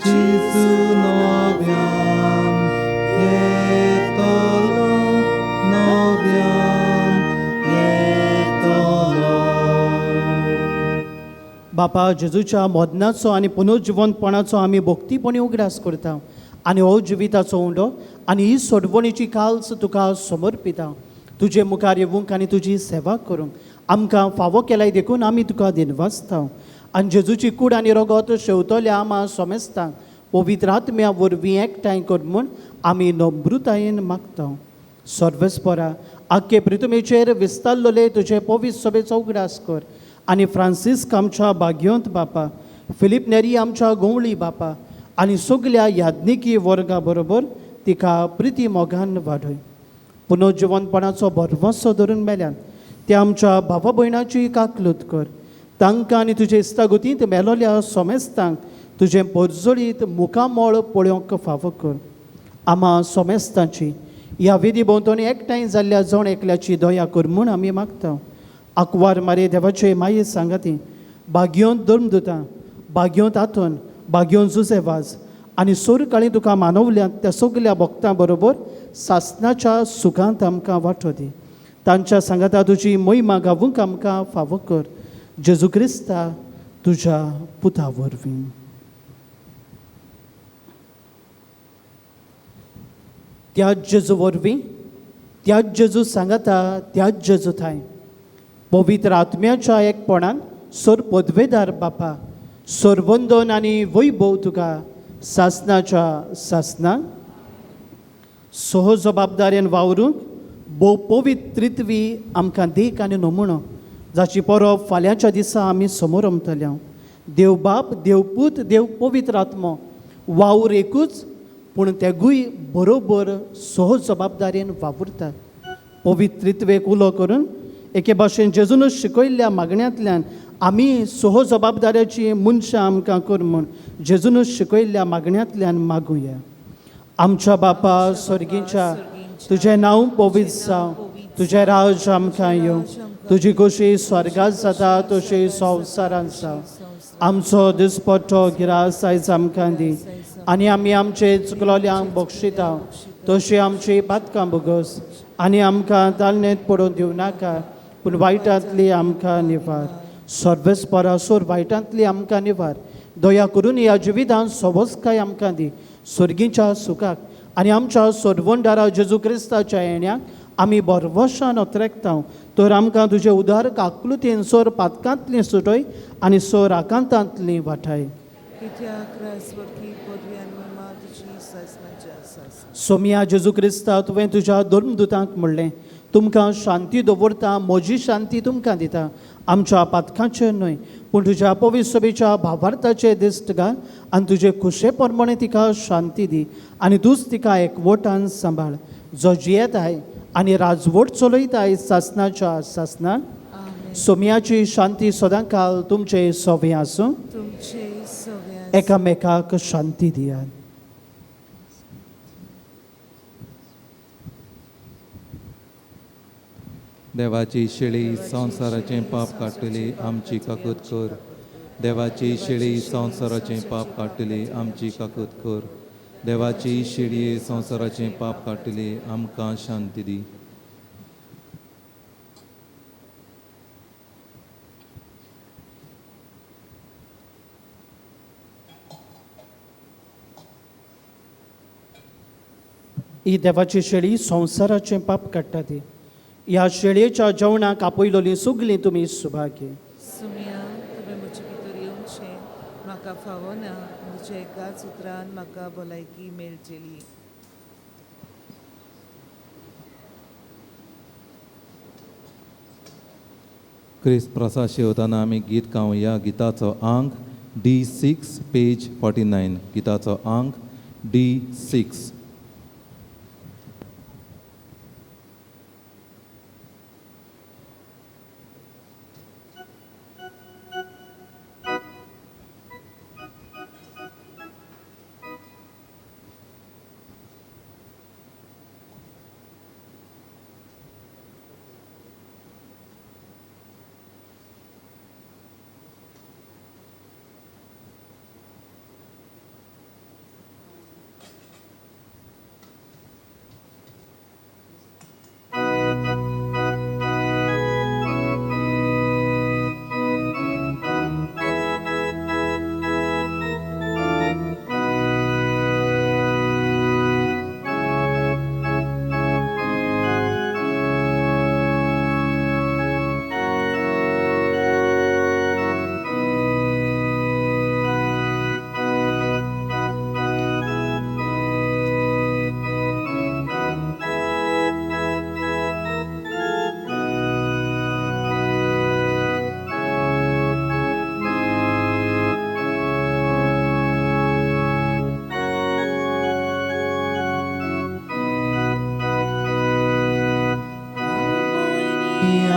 Speaker 1: जेसू नव्यान येतलो, नव्यान येतलो.
Speaker 2: बापा जेजूच्या मोदनाचो आनी पुनर्जिवनपणाचो आमी भोक्तीपणी उगडास करता आनी हो जिविताचो उंडो आनी ही सोडवणीची काल्स तुका समर्पिता. तुजे मुखार येवंक आनी तुजी सेवा करूंक आमकां फावो केल्याय देखून आमी तुका दिनवासता. आनी जेजूची कूड आनी रगत शेवतल्या आमा सोमेस्तांक पवित्र आत्म्या वरवीं एकठांय कर म्हूण आमी नम्रतायेन मागता. सर्वेस्परा आख्खे पृथ्वीचेर विस्तारलोले तुजे पवित्र सभेचो उगडास कर आनी फ्रांसिस्क आमच्या भाग्यवंत बापा, फिलीप नेरी आमच्या गोवळी बापा आनी सगल्या याज्ञिकी वर्गा बरोबर तिका प्रिती मोगान वाडय. पुनर्जिवनपणाचो भरवंसो धरून मेल्यान ते आमच्या भावा भयणाची काकलूत कर. तांकां आनी तुजे इश्टागतींत मेलोल्या सोमेस्तांक तुजें परजळीत मुखामोळ पळोवंक फावो कर. आमा सोमेस्तांची ह्या विधी भोंवतणी एकठांय जाल्ल्या जण एकल्याची दया कर म्हूण आमी मागता. आंकवार मारे देवाचे माये सांगाती, भाग्योंत धर्मदुतां, भाग्योंत आतोन, भाग्योंत जुसेवाज आनी सोर काळी तुका मानवल्यात त्या सगल्या भक्तां बरोबर सासणाच्या सुखांत आमकां वांटो दी. तांच्या सांगाता तुजी महिमा गावूंक आमकां फावो कर. जेजू क्रिस्ता तुज्या पुता वरवीं. त्याच जेजू वरवीं, त्याच जेजू सांगाता, त्याच जेजू थाय पवित्र आत्म्याच्या एकपणान सोर पदवेदार बापा, सोरवंदन आनी वैभव तुका सासणाच्या सासणाक सोह जबाबदारेन वावरूंक भोव पवित्रित्वी आमकां देख आनी नमुनो जाची परब फाल्यांच्या दिसा आमी समोर रमतल्या. देव बाप, देव पूत, देव पवित्र आत्मो वावर एकूच पूण तेगूय बरोबर सोह जबाबदारेन वावुरतात. पवित्रित्वेक उलो करून एके भाशेन जेजून शिकयल्ल्या मागण्यांतल्यान आमी सोह जबाबदाऱ्याची मनशां आमकां कर म्हूण जेजून शिकयल्ल्या मागण्यांतल्यान मागुया. आमच्या बापा स्वर्गीच्या, तुजें नांव पवित्र जावं, तुजें राज आमकां येवं, तुजी खोशी स्वर्गांत जाता तशी संवसारांत जावं. आमचो दिसपट्टो गिरास आयज आमकां दी आनी आमी आमचे चुकलोल्यांक बक्षिता तशी आमची पातकां भोगोस आनी आमकां तालनेत पडून दिवं नाका पूण वायटांतली आमकां निवार. सर्वेस्परा सोर वायटांतली आमकां निवार. दया करून ह्या जिवितांत सवस्काय आमकां दी स्वर्गीच्या सुखाक आनी आमच्या सोडवणदारा जेजू क्रिस्ताच्या येण्याक आमी बरवशान ओतरेकता. तर आमकां तुजे उदार काकलुतेन सोर पातकांतली सुटय आनी सोर आकांतांतली वाटाय. सोम्या जेजू क्रिस्ता तुवें तुज्या धर्मदुतांक म्हणलें, तुमकां शांती दवरता, म्हजी शांती तुमकां दिता. आमच्या पातकांचेर न्हय पूण तुज्या पवित्र सभेच्या भावार्थाचेर दिश्ट घाल आनी तुजे खुशे प्रमाणे तिका शांती दी आनी तूंच तिका एकवटान सांबाळ. जो जियेताय आनी राजवट चलयताय सासणाच्या सासणान. सोम्याची शांती सदांकाल तुमचे सोबे आसूं. एकामेकाक शांती दियात.
Speaker 1: देवाची शिळी संवसाराचें पाप काडटली आमची काकूत कर. देवाची शिळी संवसाराचें पाप काडटली आमची काकूत कर. देवाची शिळी संवसाराचें पाप काडटली आमकां शांती दी.
Speaker 2: ही देवाची शेळी संवसाराचें पाप काडटा ती. ह्या शेळयेच्या जेवणाक आपयलोलीं सगलीं तुमी सुभागी.
Speaker 3: सुमिया तुवें म्हजे भितर येवचें म्हाका फावो ना, म्हज्या एकाच उतरान म्हाका भलायकी मेळटली.
Speaker 1: क्रिस्त प्रसाद शेवताना आमी गीत गावया. गिताचो अंक D6 पेज 49. गिताचो अंक D6.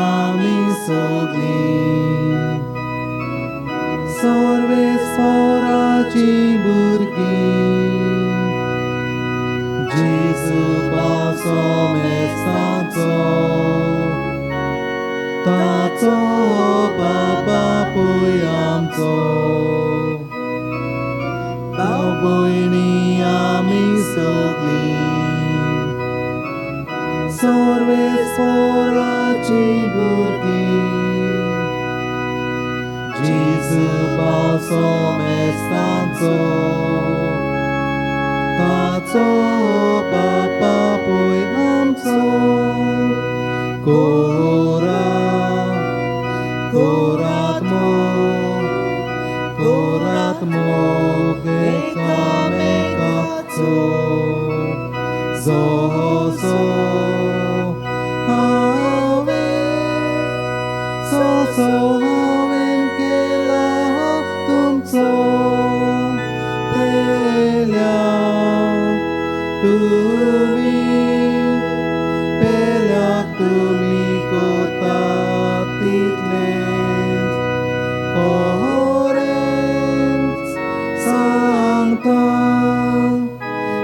Speaker 1: आमी सगळीं सर्वेस्वराची भुरगीं जेजू पावसो मेस्ताचो ताचो बाबा पळय आमचो भाव भयणी आमी सगळीं सर्वेस्वराची भुरगीं जेजू पावसो मेस्ताचो ताचो बाबा पळय आमचो कोरात मोग एकामेकाचो जसो हांवें केला तुमचो पेल्याक तुमी कोतात तितलेंच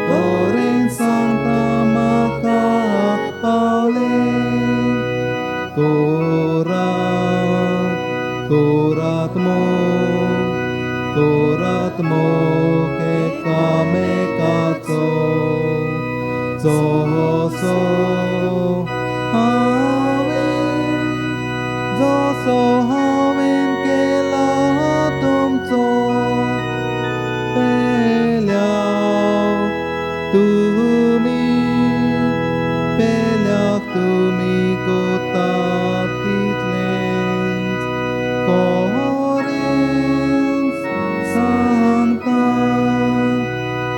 Speaker 1: कोरेंच सांगता म्हाका पावलें कोरात मोग एकामेकाचो जसो हांवें केला तुमचो पेल्याक तुमी कोतात तितलेंच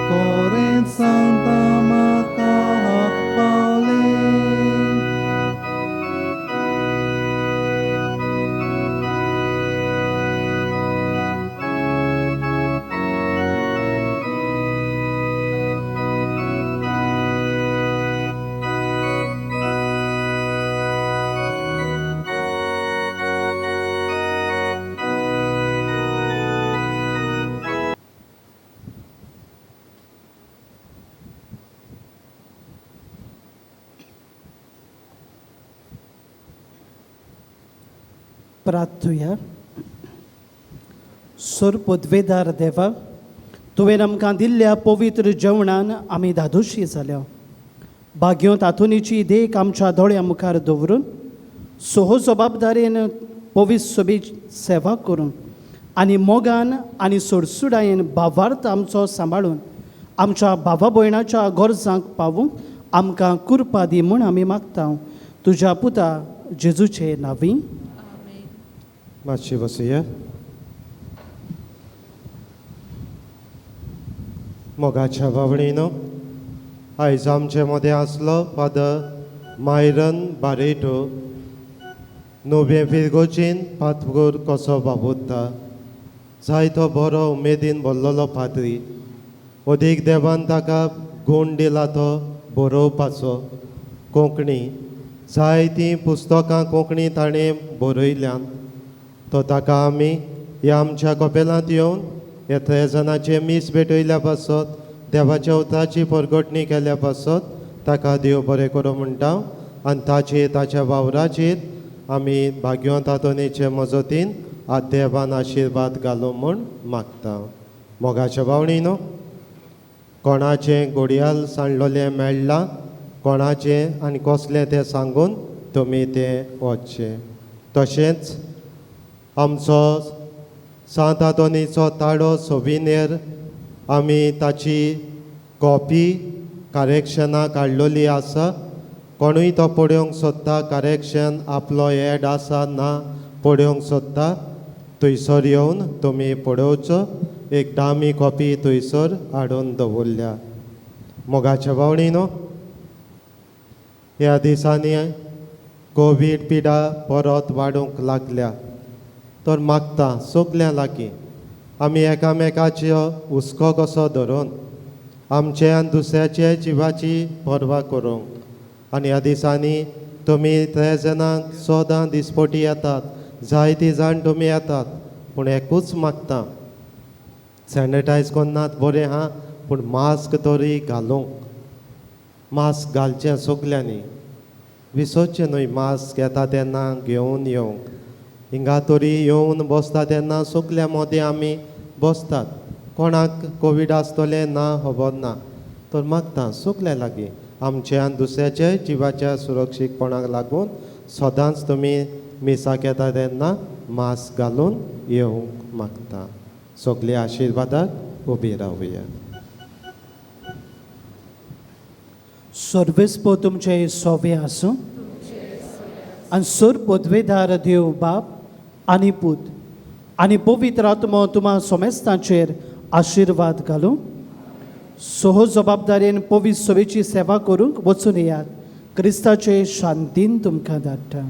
Speaker 1: कोरेंच सांगता म्हाका पावलें.
Speaker 2: प्रार्थुया. सोर पदवेदार देवा, तुवें आमकां दिल्ल्या पवित्र जेवणान आमी धादोशी जाल्या. भाग्यो तातुनीची देख आमच्या दोळ्या मुखार दवरून सोहो जबाबदारेन पवित्र सभेची सेवा करून आनी मोगान आनी सोडसुडायेन भावार्थ आमचो सांबाळून आमच्या भावा भयणाच्या गरजांक पावूंक आमकां कुरपा दी म्हूण आमी मागता तुज्या पुता जेजूचे नांवी.
Speaker 7: मातशी बसुया. मोगाच्या बावडीनो, आयज आमचे मदें आसलो फादर मायरन बारेटो. नोव्हे फिरगोचीन पातपूर कसो बाबुत्ता. जायतो बरो उमेदीन भरलेलो पाद्री. अदीक देवान ताका गूण दिला तो बरोवपाचो कोंकणी. जायतीं पुस्तकां कोंकणी ताणें बरयल्यान. तो ताका आमी ह्या आमच्या कपेलांत येवन ह्या त्रेजनाचे मीस भेटयल्या पासत देवाच्या उतराची परगटणी केल्या पासत ताका देव बरें करूं म्हणटा. आनी ताच्या वावराचेर आमी भाग्यवंत तातोनीचे मजतीन आज देवान आशिर्वाद घालूं म्हूण मागता. मोगाच्या बावणीनो, कोणाचें घडयाळ सांडलोलें मेळ्ळां, कोणाचें आनी कसलें तें सांगून तुमी तें वचचें. तशेंच आमचो सांत आंतोनीचो ताळो सोविनेर आमी ताची कॉपी करेक्शनां काडलेली आसा. कोणूय तो पळोवंक सोदता, करेक्शन आपलो एड आसा ना पळोवंक सोदता, थंयसर येवन तुमी पळोवचो. एक दामी कॉपी थंयसर हाडून दवरल्या. मोगाच्या बावणीनो, ह्या दिसांनी कोवीड पिडा परत वाडूंक लागल्या. तर मागता सगल्या लागीं आमी एकामेकाचो हुस्को कसो धरून आमचे आनी दुसऱ्याचे जिवाची पर्वा करूंक. आनी ह्या दिसांनी तुमी 3 जाणांक सोदां दिसपटी येतात, जायतीं जाण तुमी येतात, पूण एकूच मागता, सॅनिटायज करनात बरें आहा, पूण मास्क तरी घालूंक. मास्क घालचें सगल्यांनी. विसरचें न्हय मास्क येता तेन्ना घेवन येवंक. हिंगा तरी येवन बसता तेन्ना सगल्या मदें आमी बसतात. कोणाक कोवीड आसतलें ना खबर ना. तर मागता सगल्या लागीं आमचे आनी दुसऱ्याचे जिवाच्या सुरक्षीतपणाक लागून सदांच तुमी मिसाक येता तेन्ना मास्क घालून येवंक मागता. सगल्या आशिर्वादाक उबी रावया.
Speaker 2: सर्वेस्पो तुमचे सोवे आसूं आनी सर पदवेदार देव बाप आनी पूत आनी पवित्र आत्मो तुमा सोमेस्तांचेर आशिर्वाद घालूं. सोहो जबाबदारेन पवित्र सभेची सेवा करूंक वचून येयात. क्रिस्ताचे शांतीन तुमकां धाडटा.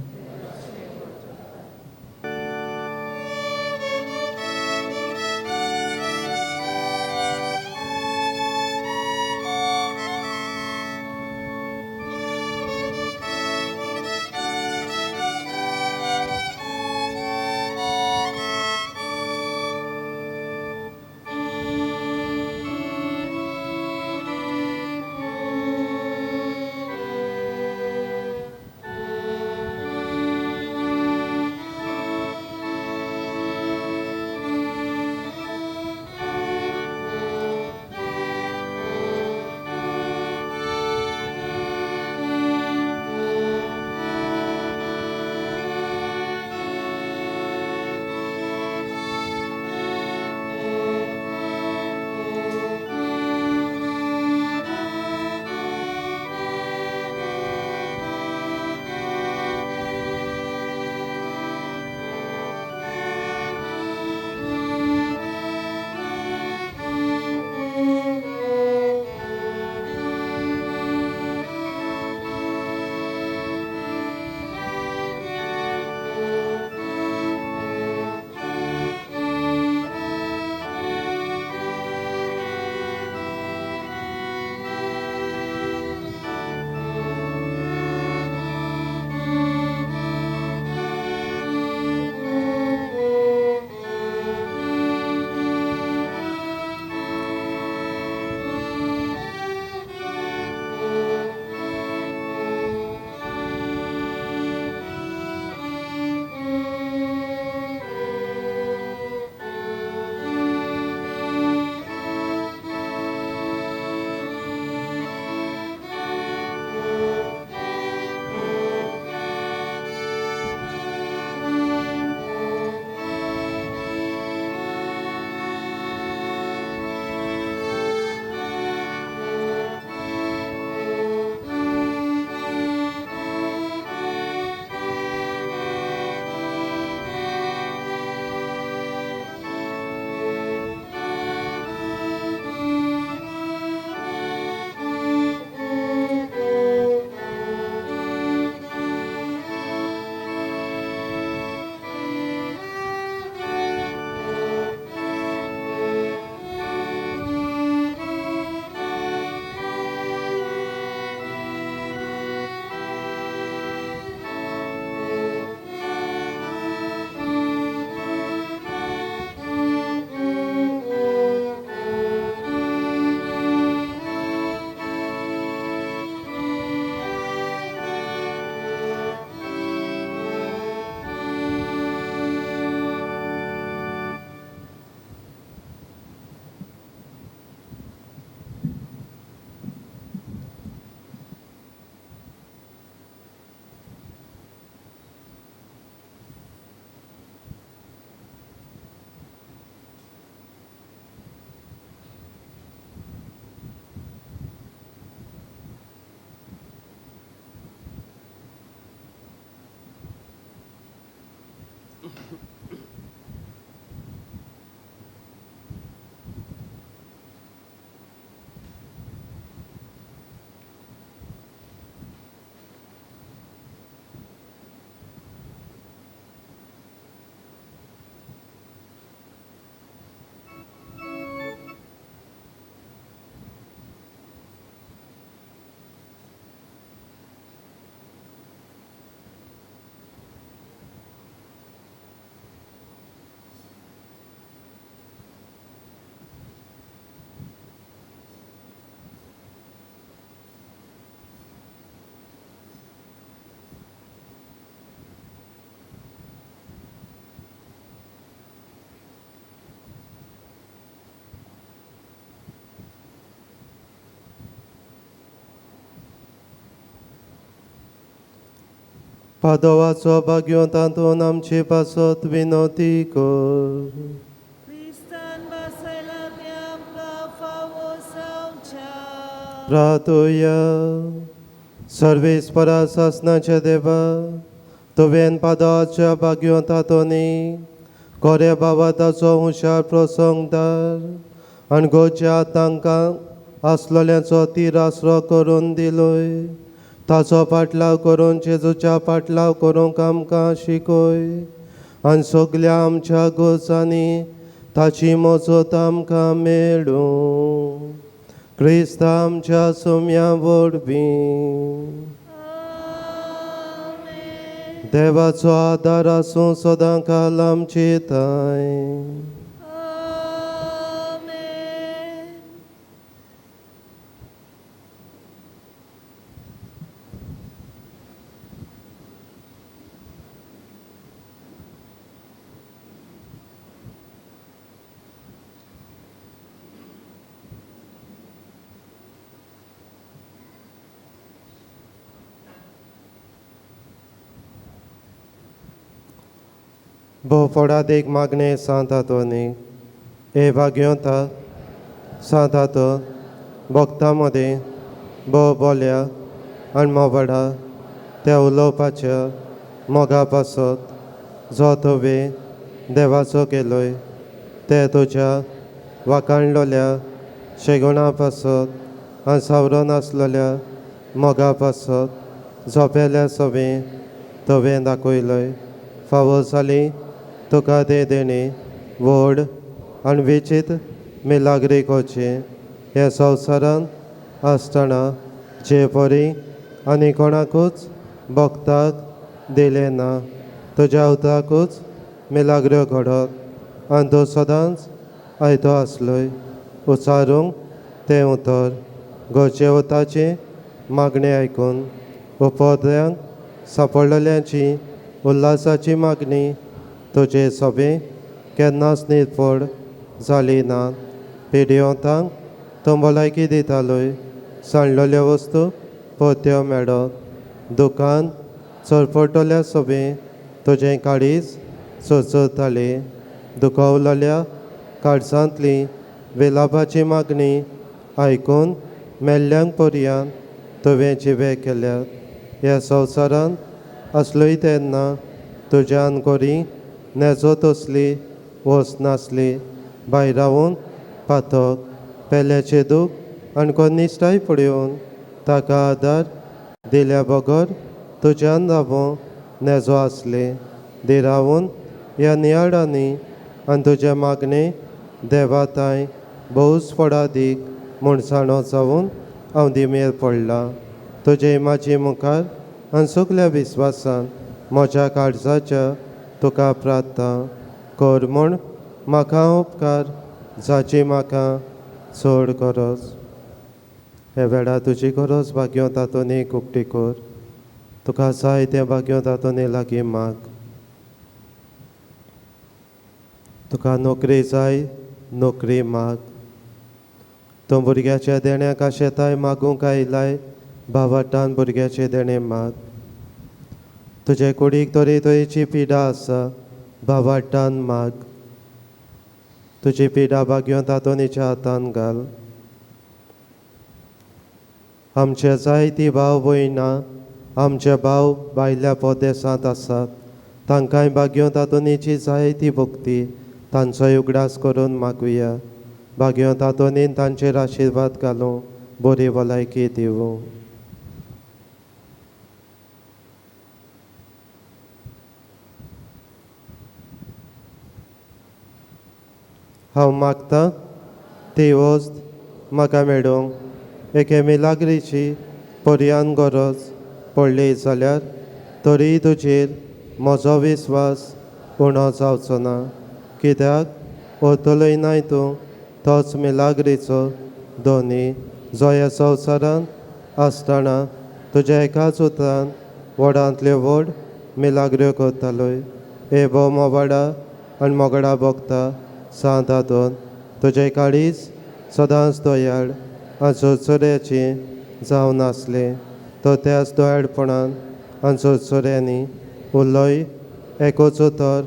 Speaker 7: पादोवाचो भाग्यो तातून आमची पासत विनोती कर.
Speaker 3: Cristan baselami amka fawo saucha.
Speaker 7: प्रार्थुया. सर्वेस्परा सासनाचे देवा तुवें पादाच्या भाग्यो तातोनी कोरे बाबा ताचो हुशार प्रसंगदार आनी गोंयच्या तांकां आसलोल्यांचो तीर आसरो करून दिलोय. ताचो पाटलाव करून जेजूच्या पाटलाव करूंक आमकां शिकोय आनी सगल्या आमच्या गोजांनी ताची मजत आमकां मेळूं. क्रिस्त आमच्या सुम्या वरवीं देवाचो आदार आसूं सदां काल आमची ताय. Bo foradik magne सांतातोनी हे भाग्योता सांतातो भक्तांमध्ये बो बोल्या आनी मोबाडा त्या उलोवपाच्या मोगा पासत जो तुवें देवाचो केलोय ते तुज्या वाखाणलोल्या शेगुणा पासत आनी सावरून आसलोल्या मोगा पासत झोपेल्या सवें तुवें दाखयलोय. फावो जाली तुका ते देणे व्हड आनी विचित्र मिलाग्रीकोचे ह्या संवसारांत आसतना जे परी आनी कोणाकूच भक्ताक दिले ना. तुज्या उतराकूच मिलाग्र्यो घडत आनी तूं सदांच आयतो आसलोय. उचारूंक तें उतर गोंयचे उताची मागणी आयकून उपद्र्यांक सांपडलेल्यांची उल्हासाची मागणी तुजे सोबे केन्नाच निर्फळ जाली ना. पिड्योतांक तूं भलायकी दितालोय. सांडलेल्यो वस्तू परत्यो मेळत दुकान चरपटल्या सोबे तुजें काळीज चरचरतालें. दुखवलेल्या काळजांतली विलापाची मागणी आयकून मेल्ल्यांक पर्यंत तुवें जिवे केल्यात. ह्या संवसारांत असलोय तेन्ना तुज्यान कोरी नेजो तसली वस नासली. भायर रावून पातक पेल्याचें दूख आनी कोनिश्टाय पळोवन ताका आदार दिल्या बगर तुज्यान रावूं नेजो आसले. देरावून ह्या नियाळांनी आनी तुजे मागणे देवाताय भोवच फडादीक म्हणसाणो जावन हांव दिमेर पडलां. तुजे इमाची मुखार आनी सगल्या विस्वासान म्हज्या काळजाच्या तुका प्रार्थना कर म्हूण म्हाका उपकार जाची म्हाका चड गरज. हे वेळार तुजी गरज भाग्यो तातूंत एक उक्ती कर. तुका जाय तें भाग्यो तातूंत लागीं माग. तुका नोकरी जाय नोकरी माग. तूं भुरग्याच्या देण्याक आशेताय मागूंक आयलाय भावाटान भुरग्याचे देणे माग. तुजे कुडीक तरे तरेची पिडा आसा भावाटान माग. तुजी पिडा भाग्यो तातोनीच्या हातान घाल. आमचे जायतीं भाव भयणां आमचे भाव भायल्या परदेसांत आसात. तांकांय भाग्यो तातोनीची जायती भक्ती तांचोय उगडास करून मागुया. भाग्यो तातोनीन तांचेर आशिर्वाद घालूं बरी भलायकी दिवूं. हांव मागतां ती वस्त म्हाका मेळूंक. एके मिलाग्रीची पर्यान गरज पडली जाल्यार तरी तुजेर म्हजो विस्वास उणो जावचो ना. कित्याक व्हरतलोय नाय तूं तोच मिलाग्रीचो दोनी जो ह्या संवसारांत आसतना तुज्या एकाच उतरान व्हडांतल्यो व्हड मिलाग्र्यो करतालोय. हे भोव मोबाडा आनी मोगडा भोगता सांत हातून तुजें काळीज सदांच दोयाळ आनी चरचऱ्याची जावन आसलें. तो त्याच दोयाळपणान आनी सोयऱ्यांनी उरलोय एकूच उतर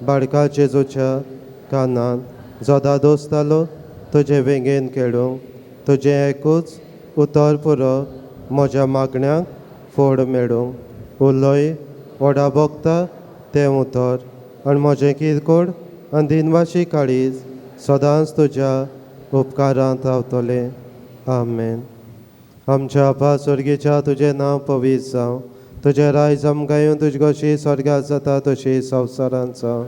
Speaker 7: बाळका जेजूच्या कानान जोदा दोस्तालो तुजे वेगेन खेळूंक तुजें एकूच उतर पुरो म्हज्या मागण्यांक फोड मेळूंक उरलोय व्हडा भोगता तें उतर आनी म्हजें किरकोळ आनी दिनवाशी काळीज सदांच तुज्या उपकारांत रावतलें आमेन. आमच्या आपा स्वर्गीच्या तुजें नांव पवित्र जावं तुजें रायज आमकां येवन तुजे कशी स्वर्गांत जाता तशी संवसारांत जावं.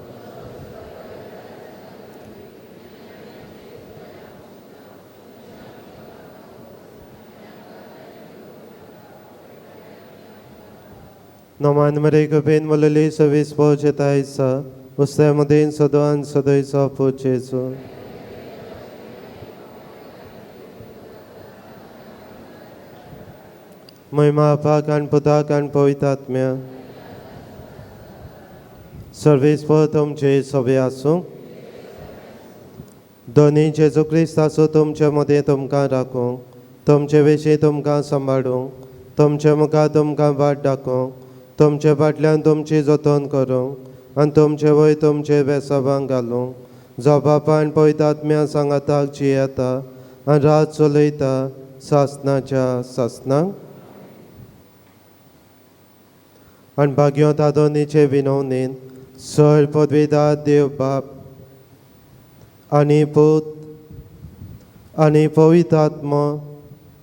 Speaker 7: Noman Maria Ben Molali Service Pojetaisa, Ustemadin Sodan Sodaisa Pocheso. Moima Pakan Putakan Poitatmia. Service Potom Che Soviasu. Doni Jesu Christa Sotum Chamode Tumka Rakung, Tom Chevishi Tumka Sambadung, Tom Chamuka Tumka Vadakung. तुमचे फाटल्यान तुमची जतन करूंक आनी तुमचे वय तुमचे बेसाबांक घालूंक जो बापायन पळयतात्म्या सांगाताक जियेता आनी रात चलयता सासनाच्या सासनांक आनी भाग्यो तादोनीचे विनवणेन सर पदवीदार देव बाप आनी पूत आनी पवित्र आत्मो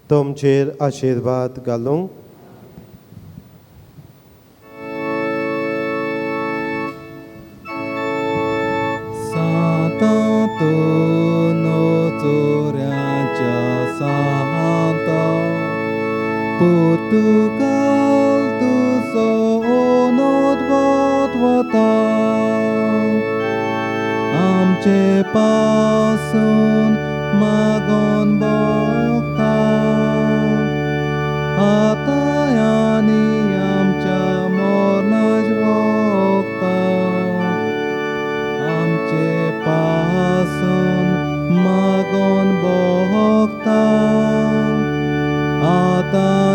Speaker 7: तुमचेर आशिर्वाद घालूंक.
Speaker 1: Santo notoriancia Santa Portugal tu sonot vatwata Amche pasun magon bokta Atayani amcha mornaj bokta आमचे पासून मागोन भोगता आता